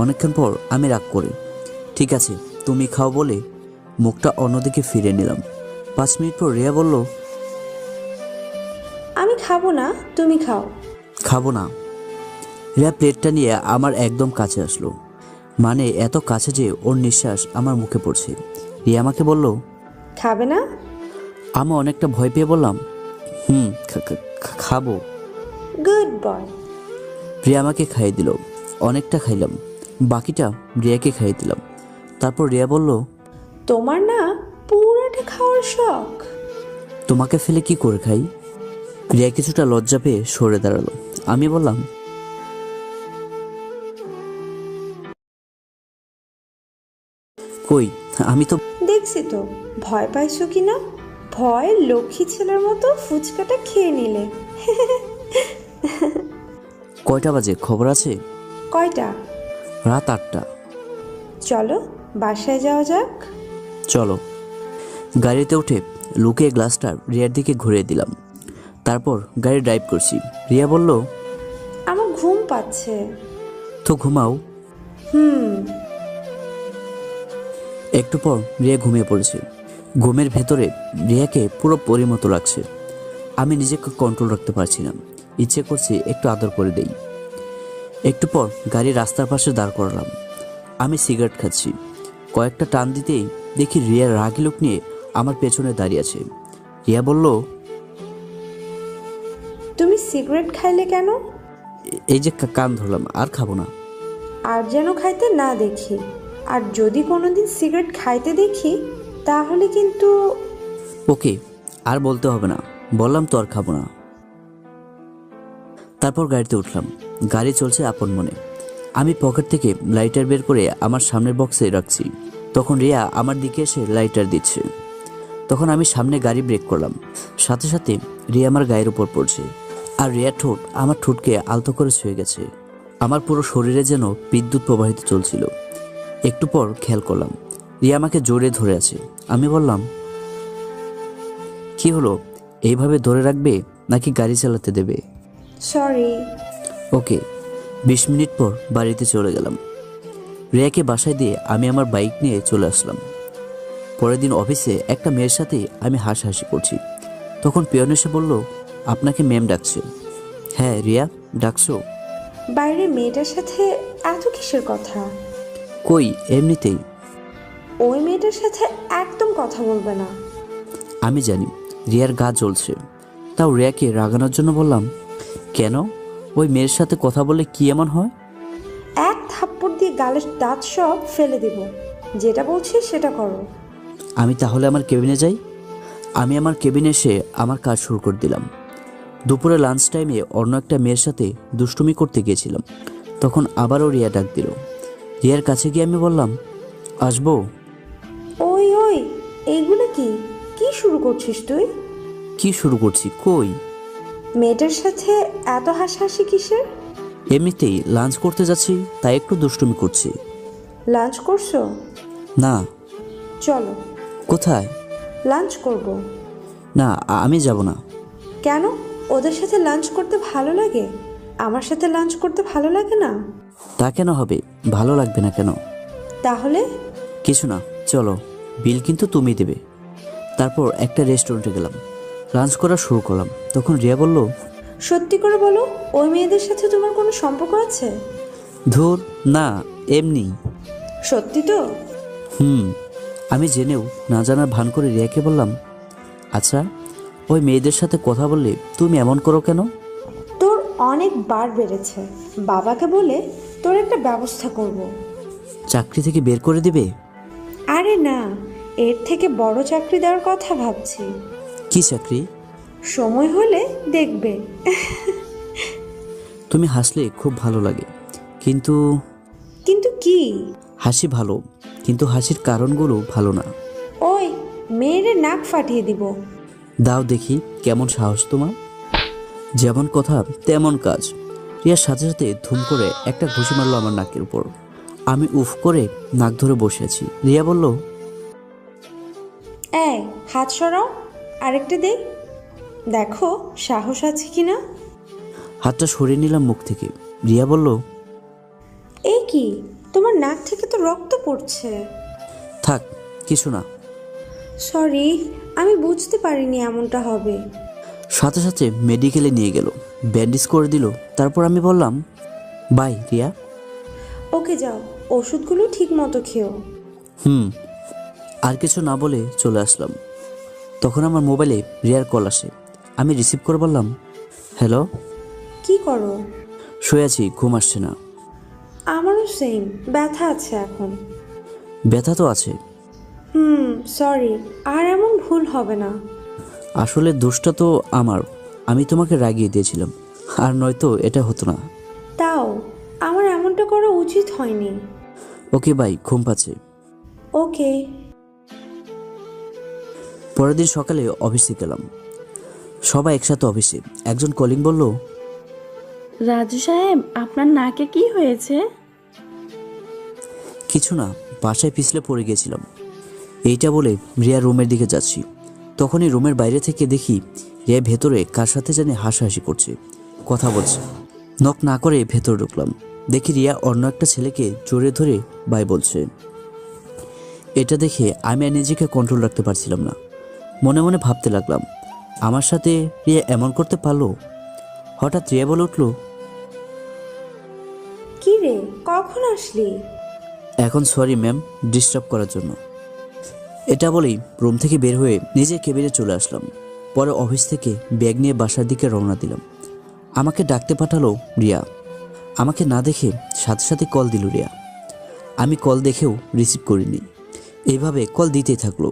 অনেকক্ষণ পর আমি রাগ করে, ঠিক আছে তুমি খাও বলে মুখটা অন্যদিকে ফিরে নিলাম। 5 মিনিট পর রিয়া বলল, আমি খাবো না, তুমি খাও। খাবো না। রিয়া প্লেটটা নিয়ে আমার একদম কাছে আসলো, মানে এত কাছে যে ওর নিঃশ্বাস আমার মুখে পড়ছে। রিয়া আমাকে বলল, খাবে না? আমি অনেকটা ভয় পেয়ে বললাম, খাবো। Good boy. রিয়া আমাকে খাইয়ে দিল। অনেকটা খাইলাম, বাকিটা রিয়াকে খাইয়ে দিলাম। তারপর রিয়া বলল, তোমার না পুরোটা খাওয়ার শখ? তোমাকে ফেলে কি করে খাই? রিয়া কিছুটা লজ্জা পেয়ে সরে দাঁড়ালো। আমি বললাম, কই, আমি তো। দেখছি তো, ভয় পাইছো কি না? ভয় লক্ষ্মী ছেলের মতো ফুচকাটা খেয়ে নিলে। কয়টা বাজে খবর আছে? কয়টা? রাত 8টা। চলো বাসায় যাওয়া যাক। চলো। গাড়িতে উঠে লুকিয়ে গ্লাসটা রিয়ার দিকে ঘুরিয়ে দিলাম। তারপর গাড়ি ড্রাইভ করছি। রিয়া বলল, আমার ঘুম পাচ্ছে। তো ঘুমাও। একটু পর রিয়া ঘুমিয়ে পড়েছে। ঘুমের ভেতরে রিয়াকে পুরো পরীর মতো লাগছে। আমি নিজেকে কন্ট্রোল রাখতে পারছি না। ইচ্ছে করছে একটু আদর করে দেই। একটু পর গাড়ি রাস্তার পাশে দাঁড় করালাম। আমি সিগারেট খাচ্ছি। কয়েকটা টান দিতেই দেখি রিয়া রাগি লোক নিয়ে আমার পেছনে দাঁড়িয়ে আছে। রিয়া বলল, তুমি সিগারেট খাইলে কেন? এই যে কান ধরলাম, আর খাবো না। আর যেন খাইতে না দেখি, আর যদি কোনোদিন সিগারেট খাইতে দেখি তাহলে কিন্তু। ওকে, আর বলতে হবে না, বললাম তো আর খাবো না। তারপর গাড়িতে উঠলাম। গাড়ি চলছে আপন মনে। আমি পকেট থেকে লাইটার বের করে আমার সামনের বক্সে রাখছি। তখন রিয়া আমার দিকে এসে লাইটার দিচ্ছে। তখন আমি সামনে গাড়ি ব্রেক করলাম। সাথে সাথে রিয়া আমার গায়ের উপর পড়ছে, আর রিয়ার ঠোঁট আমার ঠোঁটকে আলতো করে ছুঁয়ে গেছে। আমার পুরো শরীরে যেন বিদ্যুৎ প্রবাহিত চলছিল। একটু পর খেয়াল করলাম রিয়া আমাকে জড়িয়ে ধরে আছে। আমি বললাম, কি হলো, এইভাবে ধরে রাখবে নাকি গাড়ি চালাতে দেবে? সরি। ওকে। 20 মিনিট পর বাড়িতে চলে গেলাম। রিয়াকে বাসায় দিয়ে আমি আমার বাইক নিয়ে চলে আসলাম। পরের দিন অফিসে একটা মেয়ের সাথে আমি হাসাহাসি করছি। তখন পিয়ন এসে বলল, আপনাকে ম্যাম ডাকছে। হ্যাঁ রিয়া, ডাকছো? বাইরে মেয়েটার সাথে এত কিসের কথা? কই, এমনিতেই। ওই মেয়েটার সাথে একদম কথা বলবে না। আমি জানি রিয়ার গা জ্বলছে, তাও রিয়াকে রাগানোর জন্য বললাম, কেন? ওই মেয়ের সাথে কথা বলে কি এমন হয়? এক থাপ্পড় দিয়ে গালের দাঁত সব ফেলে দেব। যেটা বলছি সেটা করো। আমি তাহলে আমার কেবিনে যাই। আমি আমার কেবিনে এসে আমার কাজ শুরু করে দিলাম। দুপুরে লাঞ্চ টাইমে অন্য একটা মেয়ের সাথে দুষ্টুমি করতে গিয়েছিলাম। তখন আবারও রিয়া ডাক দিল। রিয়ার কাছে গিয়ে আমি বললাম, আসবো? ওই ওই, এইগুলো কি কি শুরু করছিস তুই? কি শুরু করছি? কই? মেয়েটার সাথে এত হাসাহাসি কিসের? এমনিতেই লাঞ্চ করতে যাচ্ছি, তাই একটু দুষ্টুমি করছি। লাঞ্চ করছো? না। চলো। কোথায়? লাঞ্চ করব। না, আমি যাব না। কেন? ওদের সাথে লাঞ্চ করতে ভালো লাগে, আমার সাথে লাঞ্চ করতে ভালো লাগে না? তা কেন হবে? ভালো লাগবে না কেন? তাহলে? কিছু না, চলো। বিল কিন্তু তুমি দেবে। তারপর একটা রেস্টুরেন্টে গেলাম। লাঞ্চ করা শুরু করলাম। তখন রিয়া বলল, সত্যি করে বলো, ওই মেয়েদের সাথে তোমার কোনো সম্পর্ক আছে? ধুর না, এমনি। সত্যি তো? আমি জেনেও না জানার ভান করে রিয়াকে বললাম, আচ্ছা, ওই মেয়েদের সাথে কথা বললে তুমি এমন করো কেন? তোর অনেক বার বেড়েছে। বাবাকে বলে তোর একটা ব্যবস্থা করব। চাকরি থেকে বের করে দিবে? আরে না, এর থেকে বড় চাকরি দেওয়ার কথা ভাবছি। কি চাকরি? সময় হলে দেখবে। তুমি হাসলে খুব ভালো লাগে, কিন্তু কিন্তু কি? হাসি ভালো, কিন্তু হাসির কারণগুলো ভালো না। ওই মেয়েরে নাক ফাটিয়ে দিব। দাও দেখি কেমন সাহস তোমার। যেমন কথা তেমন কাজ। রিয়ার সাথে সাথে ধুম করে একটা ঘুষি মারলো আমার নাকের উপর। আমি উফ করে নাক ধরে বসে আছি। রিয়া বলল, এই হাত সরাও, আরেকটা দে, দেখো সাহস আছে কিনা। হাতটা সরিয়ে নিলাম মুখ থেকে। রিয়া বলল, এই কি, তোমার নাক থেকে তো রক্ত পড়ছে। থাক, কিছু না। সরি, আমি বুঝতে পারিনি এমনটা হবে। সাথে সাথে মেডিকেলে নিয়ে গেল, ব্যান্ডেজ করে দিল। তারপর আমি বললাম, বাই রিয়া। ওকে যাও, ওষুধগুলো ঠিক মতো খেও। আর কিছু না বলে চলে আসলাম। তখন আমার মোবাইলে রিয়ার কল আসে। আমি রিসিভ করে বললাম, হ্যালো। কি করো? শুয়ে আছি, ঘুম আসছে না। আমারও সেম, ব্যথা আছে এখন। ব্যথা তো আছে। সরি, আর এমন ভুল হবে না। আসলে দোষটা তো আমার। আমি তোমাকে রাগিয়ে দিয়েছিলাম, আর নয়তো এটা হতো না। তাও আমার এমনটা করা উচিত হয়নি। ওকে বাই, ঘুম পাচ্ছে। ওকে। পরের দিন সকালে অফিসে গেলাম। সবাই একসাথে অফিসে। একজন কলিং বলল, রাজু সাহেব, আপনার নাকে কি হয়েছে? কিছু না, বাসায় পিছলে পড়ে গিয়েছিলাম। এইটা বলে রিয়া রুমের দিকে যাচ্ছি। তখনই রুমের বাইরে থেকে দেখি রিয়া ভেতরে কার সাথে জানি হাসাহাসি করছে, কথা বলছে। নক না করে ভেতরে ঢুকলাম। দেখি রিয়া অন্য একটা ছেলেকে জড়িয়ে ধরে বাই বলছে। এটা দেখে আমি আর নিজেকে কন্ট্রোল রাখতে পারছিলাম না। মনে মনে ভাবতে লাগলাম, আমার সাথে রিয়া এমন করতে পারলো? হঠাৎ রিয়া বলে উঠল, কি রে, কখন আসলি? এখন সরি ম্যাম ডিস্টার্ব করার জন্য। এটা বলেই রুম থেকে বের হয়ে নিজের কেবিনে চলে আসলাম। পরে অফিস থেকে ব্যাগ নিয়ে বাসার দিকে রওনা দিলাম। আমাকে ডাকতে পাঠালো রিয়া। আমাকে না দেখে সাথে সাথে কল দিল রিয়া। আমি কল দেখেও রিসিভ করিনি। এইভাবে কল দিতেই থাকলো।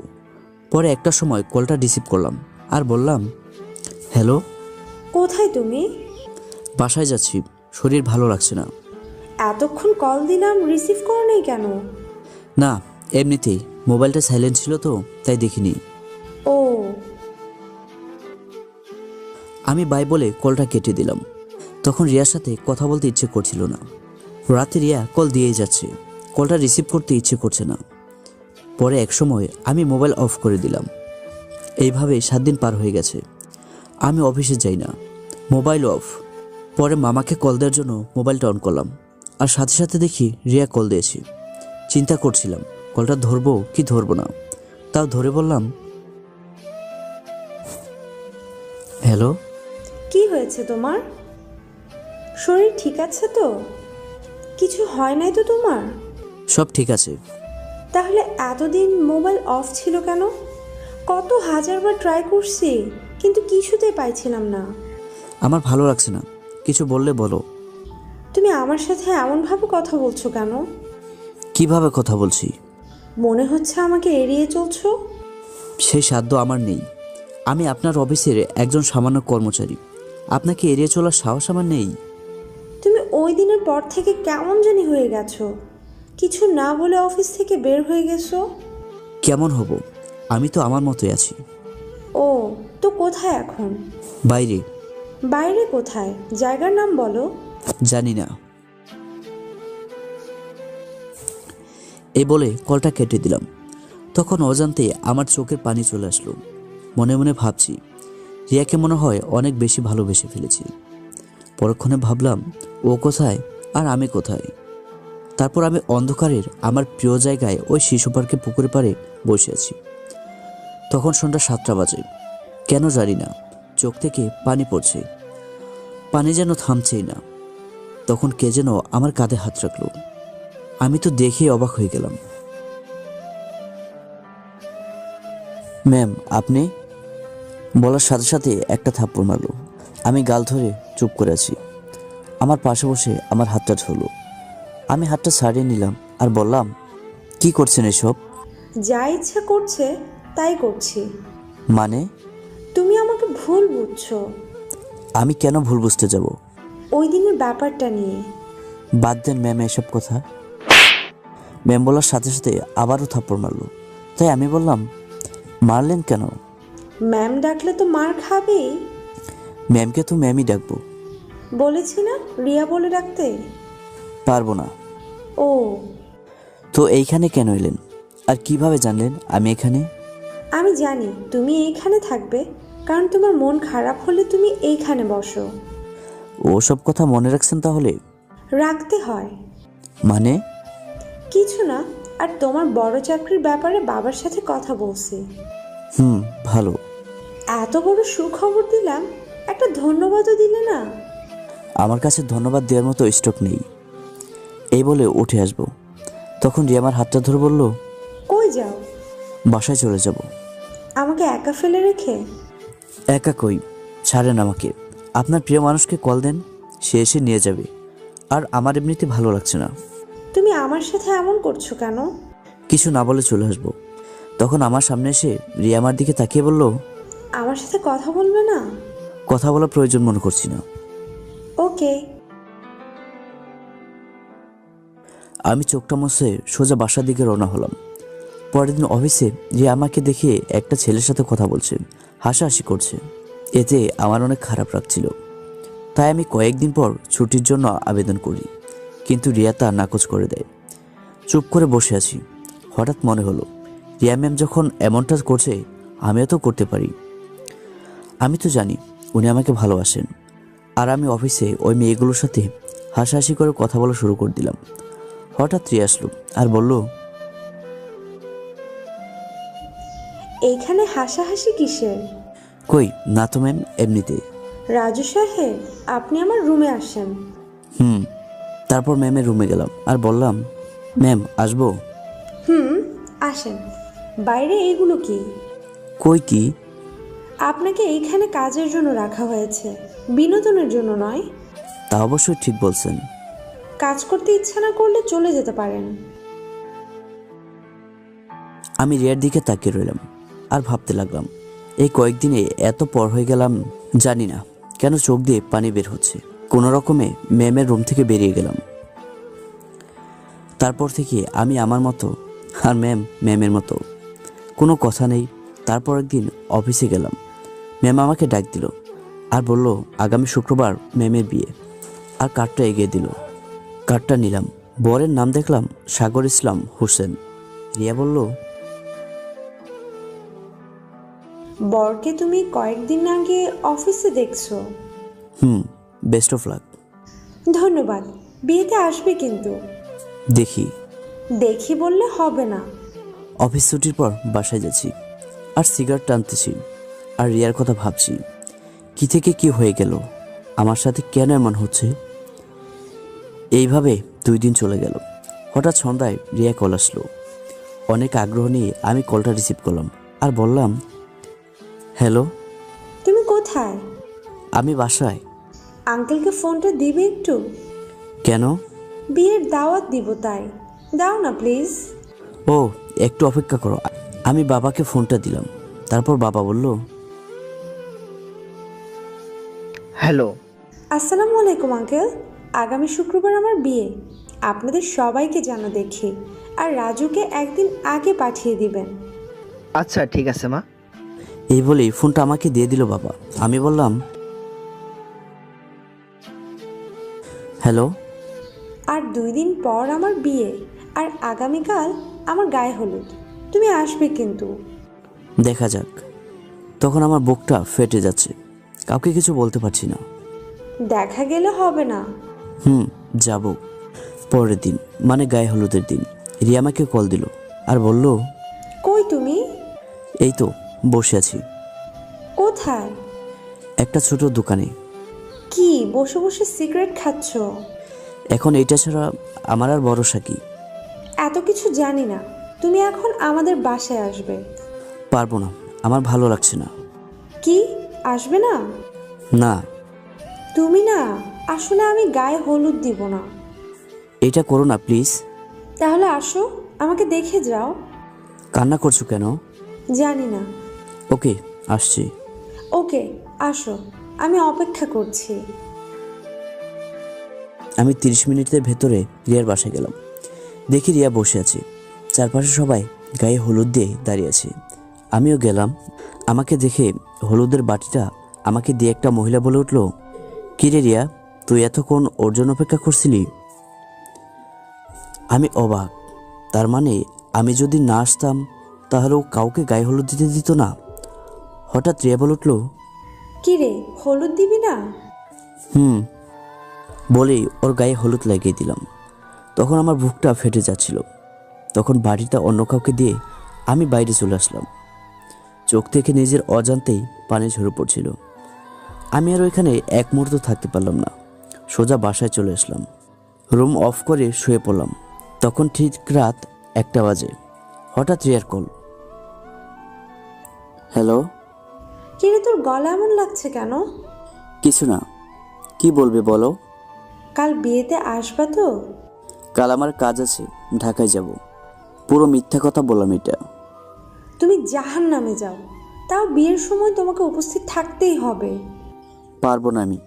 পরে একটা সময় কলটা রিসিভ করলাম আর বললাম, হ্যালো। কোথায় তুমি? বাসায় যাচ্ছি, শরীর ভালো লাগছে না। এতক্ষণ কল দিলাম, রিসিভ করো নাই কেন? না, এমনিতেই মোবাইলটা সাইলেন্ট ছিল তো, তাই দেখিনি। ও, আমি বাই বলে কলটা কেটে দিলাম। তখন রিয়ার সাথে কথা বলতে ইচ্ছে করছিল না। রাতে রিয়া কল দিয়েই যাচ্ছে, কলটা রিসিভ করতে ইচ্ছে করছে না। পরে এক সময় আমি মোবাইল অফ করে দিলাম। এইভাবে 7 দিন পার হয়ে গেছে। আমি অফিসে যাই না, মোবাইল অফ। পরে মামাকে কল দেওয়ার জন্য মোবাইলটা অন করলাম, আর সাথে সাথে দেখি রিয়া কল দিয়েছি। চিন্তা করছিলাম কলটা ধরবো কি ধরবো না, তাও ধরে বললাম, হ্যালো। কি হয়েছে তোমার? শরীর ঠিক আছে তো? কিছু হয় নাই তো তোমার? সব ঠিক আছে। তাহলে এতদিন মোবাইল অফ ছিল কেন? কত হাজারবার ট্রাই করছি, কিন্তু কিছুতেই পাইছিলাম না। আমার ভালো লাগছে না, কিছু বললে বলো। তুমি আমার সাথে এমনভাবে কথা বলছো কেন? কিভাবে কথা বলছি? মনে হচ্ছে আমাকে এড়িয়ে চলছো। সেই সাধ্য আমার নেই। আমি আপনার অফিসের একজন সামান্য কর্মচারী, আপনাকে এড়িয়ে চলার সাহস আমার নেই। তুমি ওই দিনের পর থেকে কেমন জানি হয়ে গেছো, কিছু না বলে অফিস থেকে বের হয়ে গেছো। কেমন হব? আমি তো আমার মতোই আছি। ও, তো কোথায় এখন? বাইরে। বাইরে কোথায়? জায়গার নাম বলো। জানি না। এই বলে কলটা কেটে দিলাম। তখন অজান্তে আমার চোখের পানি চলে আসলো। মনে মনে ভাবছি, রিয়াকে মনে হয় অনেক বেশি ভালোবেসে ফেলেছি। পরক্ষণে ভাবলাম, ও কোথায় আর আমি কোথায়। তারপর আমি অন্ধকারের আমার প্রিয় জায়গায় ওই শিশু পার্কে পুকুরে পাড়ে বসে আছি। তখন সন্ধ্যা 7টা বাজে। কেন জানি না চোখ থেকে পানি পড়ছে, পানি যেন থামছেই না। তখন কে যেন আমার কাঁধে হাত রাখলো। আমি তো দেখে অবাক হয়ে গেলাম। ম্যাম আপনি? বলার সাথে সাথে একটা থাপ্পড় মারলো। আমি গাল ধরে চুপ করে আছি। আমার পাশে বসে আমার হাতটা ধরলো। আমি হাতটা ছাড়িয়ে নিলাম আর বললাম, কি করছেন এসব? যা ইচ্ছা করছে তাই করছি। মানে? তুমি আমাকে ভুল বুঝছো। আমি কেন ভুল বুঝতে যাব? ওই দিনের ব্যাপারটা নিয়ে। বাদ দেন ম্যাম এসব কথা। ম্যাম বলার সাথে সাথে আবারও থাপ্পড় মারলো। তাই আমি বললাম, মারলেন কেন? ম্যাম ডাকলে তো মার খাবেই। ম্যামকে তো ম্যামই ডাকবো। বলেছি না রিয়া বলে ডাকতে। পারবো না। ও, তো এইখানে কেন এলেন আর কিভাবে জানলেন আমি এখানে? আমি জানি তুমি এইখানে থাকবে, কারণ তোমার মন খারাপ হলে তুমি এইখানে বসো। ওসব কথা মনে রাখছেন তাহলে? রাখতে হয়। মানে? কিছু না, আর তোমার বড় চাকরির ব্যাপারে বাবার সাথে কথা বলছি। ভালো। এত বড় সুখবর দিলাম, একটা ধন্যবাদও দিলে না। আমার কাছে ধন্যবাদ দেওয়ার মতো স্টক নেই। এই বলে উঠে আসবো। তখন রিয়া আমার হাতটা ধরে বলল, কই যাও? বাসায় চলে যাব। আমাকে একা ফেলে রেখে? একা কই, ছাড়েন আমাকে। আপনার প্রিয় মানুষকে কল দেন, সে এসে নিয়ে যাবে। আর আমার এমনিতে ভালো লাগছে না। তুমি আমার সাথে এমন করছো কেন? কিছু না বলে চলে আসবো। তখন আমার সামনে এসে রিয়া আমার দিকে তাকিয়ে বলল, আমার সাথে কথা বলবে না? কথা বলার প্রয়োজন মনে করছি না। ওকে। আমি চোখটা মুছে সোজা বাসার দিকে রওনা হলাম। পরের দিন অফিসে রিয়া আমাকে দেখে একটা ছেলের সাথে কথা বলছে, হাসাহাসি করছে। এতে আমার অনেক খারাপ লাগছিল। তাই আমি কয়েকদিন পর ছুটির জন্য আবেদন করি, কিন্তু রিয়া তা নাকচ করে দেয়। চুপ করে বসে আছি। হঠাৎ মনে হলো রিয়া ম্যাম যখন এমনটা করছে আমিও তো করতে পারি। আমি তো জানি উনি আমাকে ভালোবাসেন, আর আমি অফিসে ওই মেয়েগুলোর সাথে হাসাহাসি করে কথা বলা শুরু করে দিলাম। হঠাৎ রিয়া আসলো আর বলল, এইখানে হাসাহাসি কিসের? কই না তো ম্যাম, এমনিতে। রাজু সাহেব, আপনি আমার রুমে আসেন। তারপর ম্যামের রুমে গেলাম আর বললাম, ম্যাম আসবো? আসেন। বাইরে এইগুলো কি? কই কি? আপনাকে এইখানে কাজের জন্য রাখা হয়েছে, বিনোদনের জন্য নয়। তা অবশ্যই ঠিক বলছেন। কাজ করতে ইচ্ছা না করলে চলে যেতে পারেন। আমি রিয়ার দিকে তাকিয়ে রইলাম আর ভাবতে লাগলাম, এই কয়েকদিনে এত পর হয়ে গেলাম, জানি না কেন চোখ দিয়ে পানি বের হচ্ছে। কোনো রকমে ম্যামের রুম থেকে বেরিয়ে গেলাম। তারপর থেকে আমি আমার মতো আর ম্যাম ম্যামের মতো, কোনো কথা নেই। তারপর একদিন অফিসে গেলাম, ম্যাম আমাকে ডাক দিল আর বলল আগামী শুক্রবার ম্যামের বিয়ে, আর কার্ডটা এগিয়ে দিল। কার্ডটা নিলাম, বরের নাম দেখলাম সাগর ইসলাম হোসেন। রিয়া বলল, বরকে তুমি কয়েকদিন আগে অফিসে দেখছো। Best of luck. ধন্যবাদ। বিয়েতে আসবে কিন্তু। দেখি। দেখি বললে হবে না। অফিস ছুটির পর বাসায় যাচ্ছি আর সিগারেট টানতেছি আর রিয়ার কথা ভাবছি, কি থেকে কি হয়ে গেল, আমার সাথে কেন এমন হচ্ছে। এইভাবে 2 দিন চলে গেল। হঠাৎ সন্ধ্যায় রিয়া কল আসলো। অনেক আগ্রহ নিয়ে আমি কলটা রিসিভ করলাম আর বললাম, হ্যালো। তুমি কোথায়? আমি বাসায়। আঙ্কেলকে ফোনটা দিবে একটু? কেন? বিয়ের দাওয়াত দিব তাই। দাও না প্লিজ। ও, একটু অপেক্ষা করো। আমি বাবাকে ফোনটা দিলাম। তারপর বাবা বলল, হ্যালো। আসসালামু আলাইকুম আঙ্কেল। আগামী শুক্রবার আমার বিয়ে, আপনাদের সবাইকে জানো দেখি, আর রাজুকে একদিন আগে পাঠিয়ে দিবেন। আচ্ছা ঠিক আছে মা। এই বলেই ফোনটা আমাকে দিয়ে দিল বাবা। আমি বললাম, হ্যালো। আর 2 দিন পর আমার বিয়ে, আর আগামীকাল আমার গায়ে হলুদ। তুমি আসবে কিন্তু। দেখা যাক। তখন আমার বুকটা ফেটে যাচ্ছে, কাউকে কিছু বলতে পারছি না। দেখা গেলে হবে না। যাব। পরের দিন মানে গায়ে হলুদের দিন রিয়া আমাকে কল দিল আর বলল, কই তুমি? এই তো বসে আছি। কোথায়? একটা ছোট দোকানে। কি বসে বসে সিগারেট খাচ্ছ? এখন এইটা ছাড়া আমার আর ভরসা কি? এত কিছু জানি না। তুমি এখন আমাদের বাসায় আসবে। পারবো না, আমার ভালো লাগছে না। কি আসবে না? না। তুমি না, আসলে আমি গায়ে হলুদ দিব না। এটা করো না প্লিজ। তাহলে আসো, আমাকে দেখে যাও। কান্না করছো কেন? জানি না। ওকে, আসছি। ওকে, আসো, আমি অপেক্ষা করছি। আমি 30 মিনিটের ভেতরে রিয়ার বাসায় গেলাম। দেখি রিয়া বসে আছে, চারপাশে সবাই গায়ে হলুদ দিয়ে দাঁড়িয়ে আছে। আমিও গেলাম। আমাকে দেখে হলুদের বাটিটা আমাকে দিয়ে একটা মহিলা বলে উঠল, কি রে রিয়া, তুই এতক্ষণ ওর জন্য অপেক্ষা করছিলি? আমি অবাক। তার মানে আমি যদি না আসতাম তাহলে ও কাউকে গায়ে হলুদ দিতে দিত না। হঠাৎ রিয়া বলে উঠল, কি রে, হলুদ দিবি না? বলেই ওর গায়ে হলুদ লাগিয়ে দিলাম। তখন আমার বুকটা ফেটে যাচ্ছিল। তখন বাড়িটা অন্য কাউকে দিয়ে আমি বাইরে চলে আসলাম। চোখ থেকে নিজের অজান্তেই পানি ঝরে পড়ছিল। আমি আর ওইখানে এক মুহূর্ত থাকতে পারলাম না, সোজা বাসায় চলে আসলাম। রুম অফ করে শুয়ে পড়লাম। তখন ঠিক রাত 1টা বাজে। হঠাৎ রিয়ার কল। হ্যালো। কি রে, তোর গলা এমন লাগছে কেন? কিছু না, কি বলবে বলো? কাল বিয়েতে আসবা তো? কাল আমার কাজ আছে, ঢাকায় যাব। পুরো মিথ্যা কথা বললাম এটা। তুমি জাহান্নামে যাও, তাও বিয়ের সময় তোমাকে উপস্থিত থাকতেই হবে। পারবো না আমি।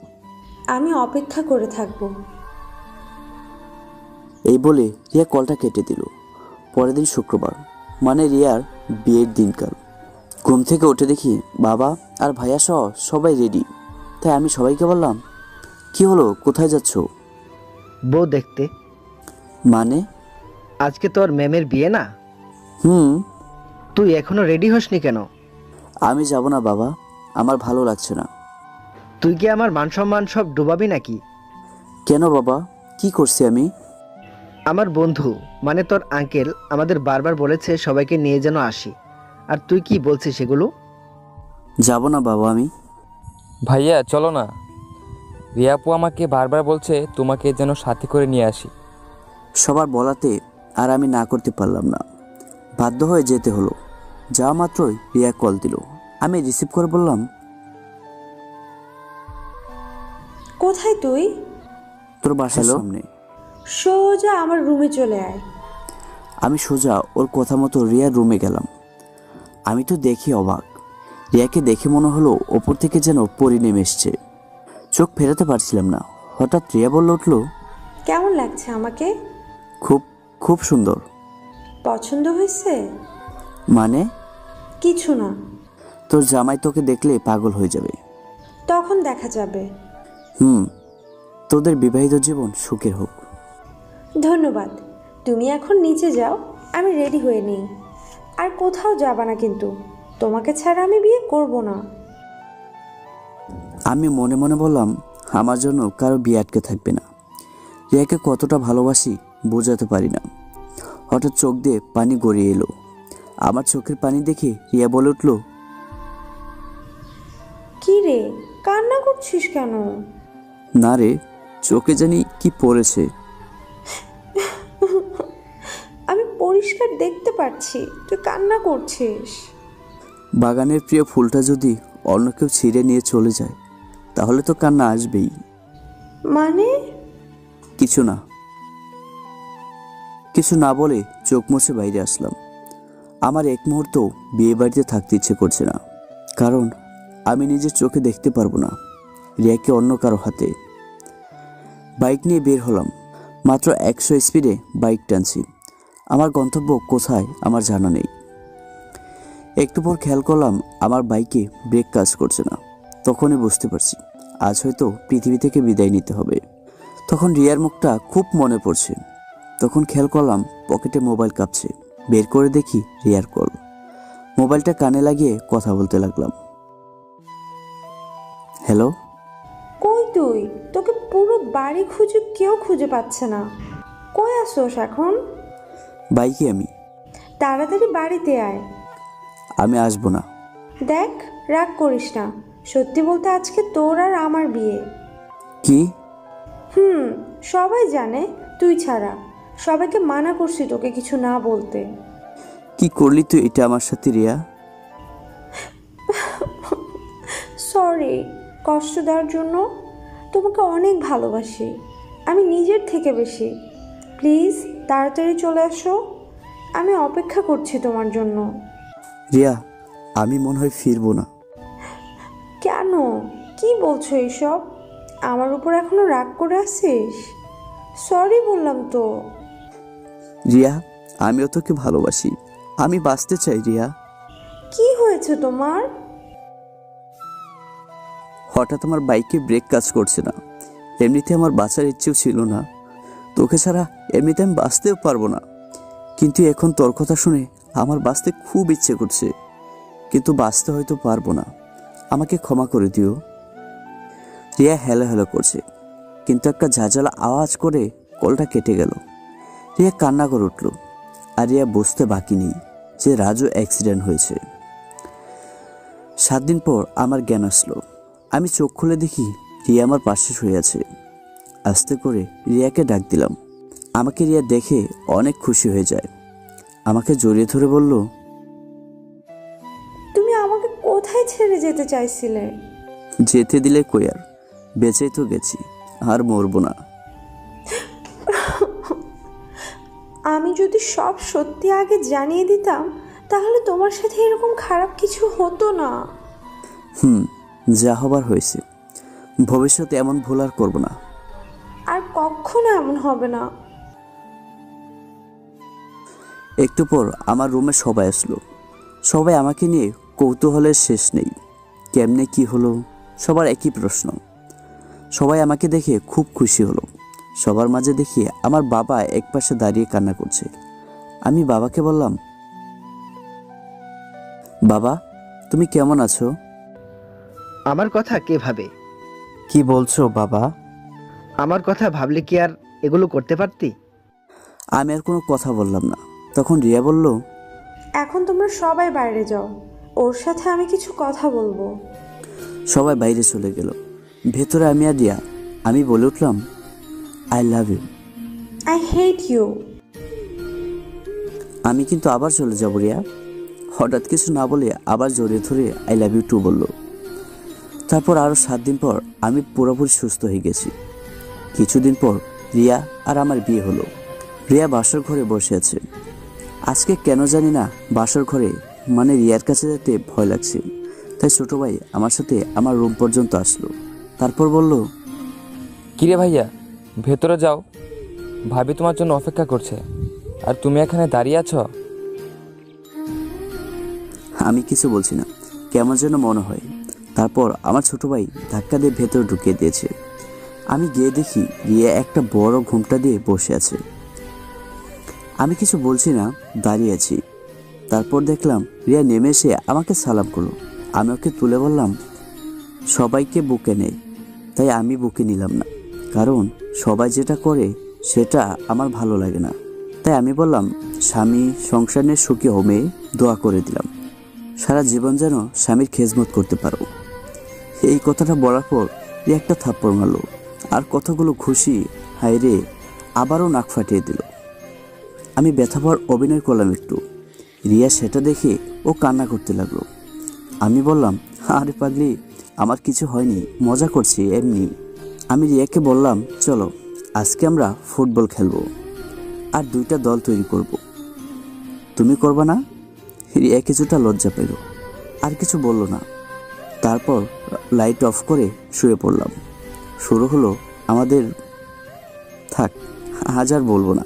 আমি অপেক্ষা করে থাকবো। এই বলে রিয়া কলটা কেটে দিল। পরের দিন শুক্রবার, মানে রিয়ার বিয়ের দিনকাল। ঘুম থেকে উঠে দেখি বাবা আর ভাইয়া সহ সবাই রেডি। তাই আমি সবাইকে বললাম, কি হলো, কোথায় যাচ্ছ? বউ দেখতে। মানে? আজকে তোর ম্যামের বিয়ে না? তুই এখনো রেডি হসনি কেন? আমি যাব না বাবা, আমার ভালো লাগছে না। তুই কি আমার মান সম্মান সব ডুবাবি নাকি? কেন বাবা, কি করছি আমি? আমার বন্ধু মানে তোর আঙ্কেল আমাদের বারবার বলেছে সবাইকে নিয়ে যেন আসি, আর তুই কি বলছিস সেগুলো? যাব না বাবা আমি। ভাইয়া চলো না, রিয়াপু আমাকে বারবার বলছে তোমাকে যেন সাথে করে নিয়ে আসি। সবার বলাতে আর আমি না করতে পারলাম না, বাধ্য হয়ে যেতে হলো। যাওয়া মাত্রই রিয়া কল দিল। আমি রিসিভ করে বললাম, কোথায় তুই? তোর বাসার সামনে। সোজা আমার রুমে চলে আয়। আমি সোজা ওর কথা মতো রিয়ার রুমে গেলাম। আমি তো দেখি অবাক। রিয়াকে দেখে মনে হলো ওপর থেকে যেন পরি নেমে এসছে। চোখ ফেরাতে পারছিলাম না। হঠাৎ রিয়া বলল উঠল, কেমন লাগছে আমাকে? খুব খুব সুন্দর। পছন্দ হয়েছে? মানে? কিছু না। তোর জামাই তোকে দেখলে পাগল হয়ে যাবে। তখন দেখা যাবে। তোদের বিবাহিত জীবন সুখের হোক। ধন্যবাদ। তুমি এখন নিচে যাও, আমি রেডি হয়ে নিই। আর কোথাও যাবা না কিন্তু, তোমাকে ছাড়া আমি বিয়ে করব না। আমি মনে মনে বললাম, আমার জন্য কারো বিয়ে আটকে থাকবে না। রিয়াকে কতটা ভালোবাসি বোঝাতে পারি না। হঠাৎ চোখ দিয়ে পানি গড়িয়ে এলো। আমার চোখের পানি দেখে রিয়া বলে উঠল, কি রে, কান্না করছিস কেন? না রে, চোখে জানি কি পড়েছে। আমি পরিষ্কার দেখতে পাচ্ছি তুই কান্না করছিস। বাগানের প্রিয় ফুলটা যদি অন্য কেউ ছিঁড়ে নিয়ে চলে যায় তাহলে তো কান্না আসবেই। মানে? কিছু না। কিছু না বলে চোখ মুছে বাইরে আসলাম। আমার এক মুহূর্ত বিয়ে বাড়িতে থাকতে ইচ্ছে করছে না, কারণ আমি নিজের চোখে দেখতে পারবো না রিয়াকে অন্য কারো হাতে। বাইক নিয়ে বের হলাম। মাত্র 100 স্পিডে বাইক টানছি। আমার গন্তব্য কোথায় আমার জানা নেই। একটু পর খেয়াল করলাম আমার বাইকে ব্রেক কাজ করছে না। তখনই বুঝতে পারছি আজ হয়তো পৃথিবী থেকে বিদায় নিতে হবে। তখন রিয়ার মুখটা খুব মনে পড়ছে। তখন খেয়াল করলাম পকেটে মোবাইল কাঁপছে। বের করে দেখি রিয়ার কল। মোবাইলটা কানে লাগিয়ে কথা বলতে লাগলাম। হ্যালো। কই তুই? তোকে পুরো বাড়ি খুঁজে কেউ খুঁজে পাচ্ছে না। কই আসোস এখন? বাইকে আমি। তাড়াতাড়ি বাড়িতে আয়। আমি আসবো না। দেখ, রাগ করিস না। সত্যি বলতে আজকে তোর আর আমার বিয়ে। কি? সবাই জানে, তুই ছাড়া। সবাইকে মানা করছি তোকে কিছু না বলতে। কি করলি তুই এটা আমার সাথে রিয়া? সরি কষ্ট দেওয়ার জন্য। তোমাকে অনেক ভালোবাসি, আমি নিজের থেকে বেশি। প্লিজ তাড়াতাড়ি চলে আসো, আমি অপেক্ষা করছি তোমার জন্য। রিয়া, আমি মনে হয় ফিরবো না। কেন? কি বলছো এইসব? আমার উপর এখনো রাগ করে আছিস? সরি বললাম তো। রিয়া, আমিও তোকে ভালোবাসি। আমি বাঁচতে চাই রিয়া। কি হয়েছে তোমার? হঠাৎ আমার বাইকে ব্রেক কাজ করছে না। এমনিতে আমার বাঁচার ইচ্ছেও ছিল না। তোকে ছাড়া এমনিতে আমি বাঁচতেও পারবো না। কিন্তু এখন তোর কথা শুনে আমার বাঁচতে খুব ইচ্ছে করছে, কিন্তু বাঁচতে হয়তো পারবো না। আমাকে ক্ষমা করে দিও। রিয়া হ্যালো হ্যালো করছে, কিন্তু একটা ঝাঁঝালা আওয়াজ করে কলটা কেটে গেল। রিয়া কান্না করে উঠল। আর রিয়া বুঝতে বাকি নেই যে রাজু অ্যাক্সিডেন্ট হয়েছে। 7 দিন পর আমার জ্ঞান আসলো। আমি চোখ খুলে দেখি রিয়া আমার পাশে শুয়ে আছে। আস্তে করে রিয়াকে ডাক দিলাম। আমাকে রিয়া দেখে অনেক খুশি হয়ে যায়। আমাকে জড়িয়ে ধরে বলল, তুমি আমাকে কোথায় ছেড়ে যেতে চাইছিলে? যেতে দিলে কই আর, বেঁচেই তো গেছি, আর মরবো না। আমি যদি সব সত্যি আগে জানিয়ে দিতাম তাহলে তোমার সাথে এরকম খারাপ কিছু হতো না। যা হবার হয়েছে। ভবিষ্যতে এমন ভুল আর করবো না। আর কখনো এমন হবে না। একটু পর আমার রুমে সবাই আসলো। সবাই আমাকে নিয়ে কৌতূহলের শেষ নেই। কেমনে কি হলো, সবার একই প্রশ্ন। সবাই আমাকে দেখে খুব খুশি হলো। সবার মাঝে দেখি আমার বাবা একপাশে দাঁড়িয়ে কান্না করছে। আমি বাবাকে বললাম, বাবা, তুমি কেমন আছো? আমার কথা কে ভাবে? কি বলছো বাবা? আমার কথা ভাবলে কি আর এগুলো করতে পারতি? আমি আর কোনো কথা বললাম না। তখন রিয়া বলল, এখন তোমরা সবাই বাইরে যাও, ওর সাথে আমি কিছু কথা বলবো। সবাই বাইরে চলে গেল। ভেতরে আমি আর রিয়া। আমি বলে উঠলাম, I love you. I hate you. আমি কিন্তু আবার চলে যাব রিয়া। হঠাৎ কিছু না বলে আবার জড়িয়ে ধরে আই লাভ ইউ টু বলল। তারপর আরও 7 দিন পর আমি পুরোপুরি সুস্থ হয়ে গেছি। কিছুদিন পর রিয়া আর আমার বিয়ে হলো। রিয়া বাসর ঘরে বসে আছে। আজকে কেন জানি না বাসর ঘরে মানে রিয়ার কাছে যেতে ভয় লাগছে। তাই ছোট ভাই আমার সাথে আমার রুম পর্যন্ত আসলো। তারপর বলল, কিরে ভাইয়া, ভেতরে যাও, ভাবি তোমার জন্য অপেক্ষা করছে, আর তুমি এখানে দাঁড়িয়ে আছো। আমি কিছু বলছি না, কেমন যেন মনে হয়। তারপর আমার ছোট ভাই ধাক্কা দিয়ে ভেতরে ঢুকিয়ে দিয়েছে। আমি গিয়ে দেখি রিয়া একটা বড় ঘুমটা দিয়ে বসে আছে। আমি কিছু বলছি না, দাঁড়িয়ে আছি। তারপর দেখলাম রিয়া নেমে এসে আমাকে সালাম করলো। আমি ওকে তুলে বললাম, সবাইকে বুকে নেয়, তাই আমি বুকে নিলাম না, কারণ সবাই যেটা করে সেটা আমার ভালো লাগে না। তাই আমি বললাম, স্বামী সংসার নিয়ে সুখী হোমে দোয়া করে দিলাম, সারা জীবন যেন স্বামীর খেজমত করতে পারো। এই কথাটা বলার পর রিয়া একটা থাপ্পড় মারলো, আর কতগুলো খুশি হায় রে আবারও নাক ফাটিয়ে দিল। আমি ব্যথা পাওয়ার অভিনয় করলাম একটু। রিয়া সেটা দেখে ও কান্না করতে লাগলো। আমি বললাম, আরে পাগলি, আমার কিছু হয়নি, মজা করছি এমনি। আমি রিয়াকে বললাম, চলো আজকে আমরা ফুটবল খেলবো আর 2টা দল তৈরি করব। তুমি করবা না? রিয়া কিছুটা লজ্জা পেল, আর কিছু বলল না। তারপর লাইট অফ করে শুয়ে পড়লাম। শুরু হলো আমাদের, থাক আজ আর বলবো না।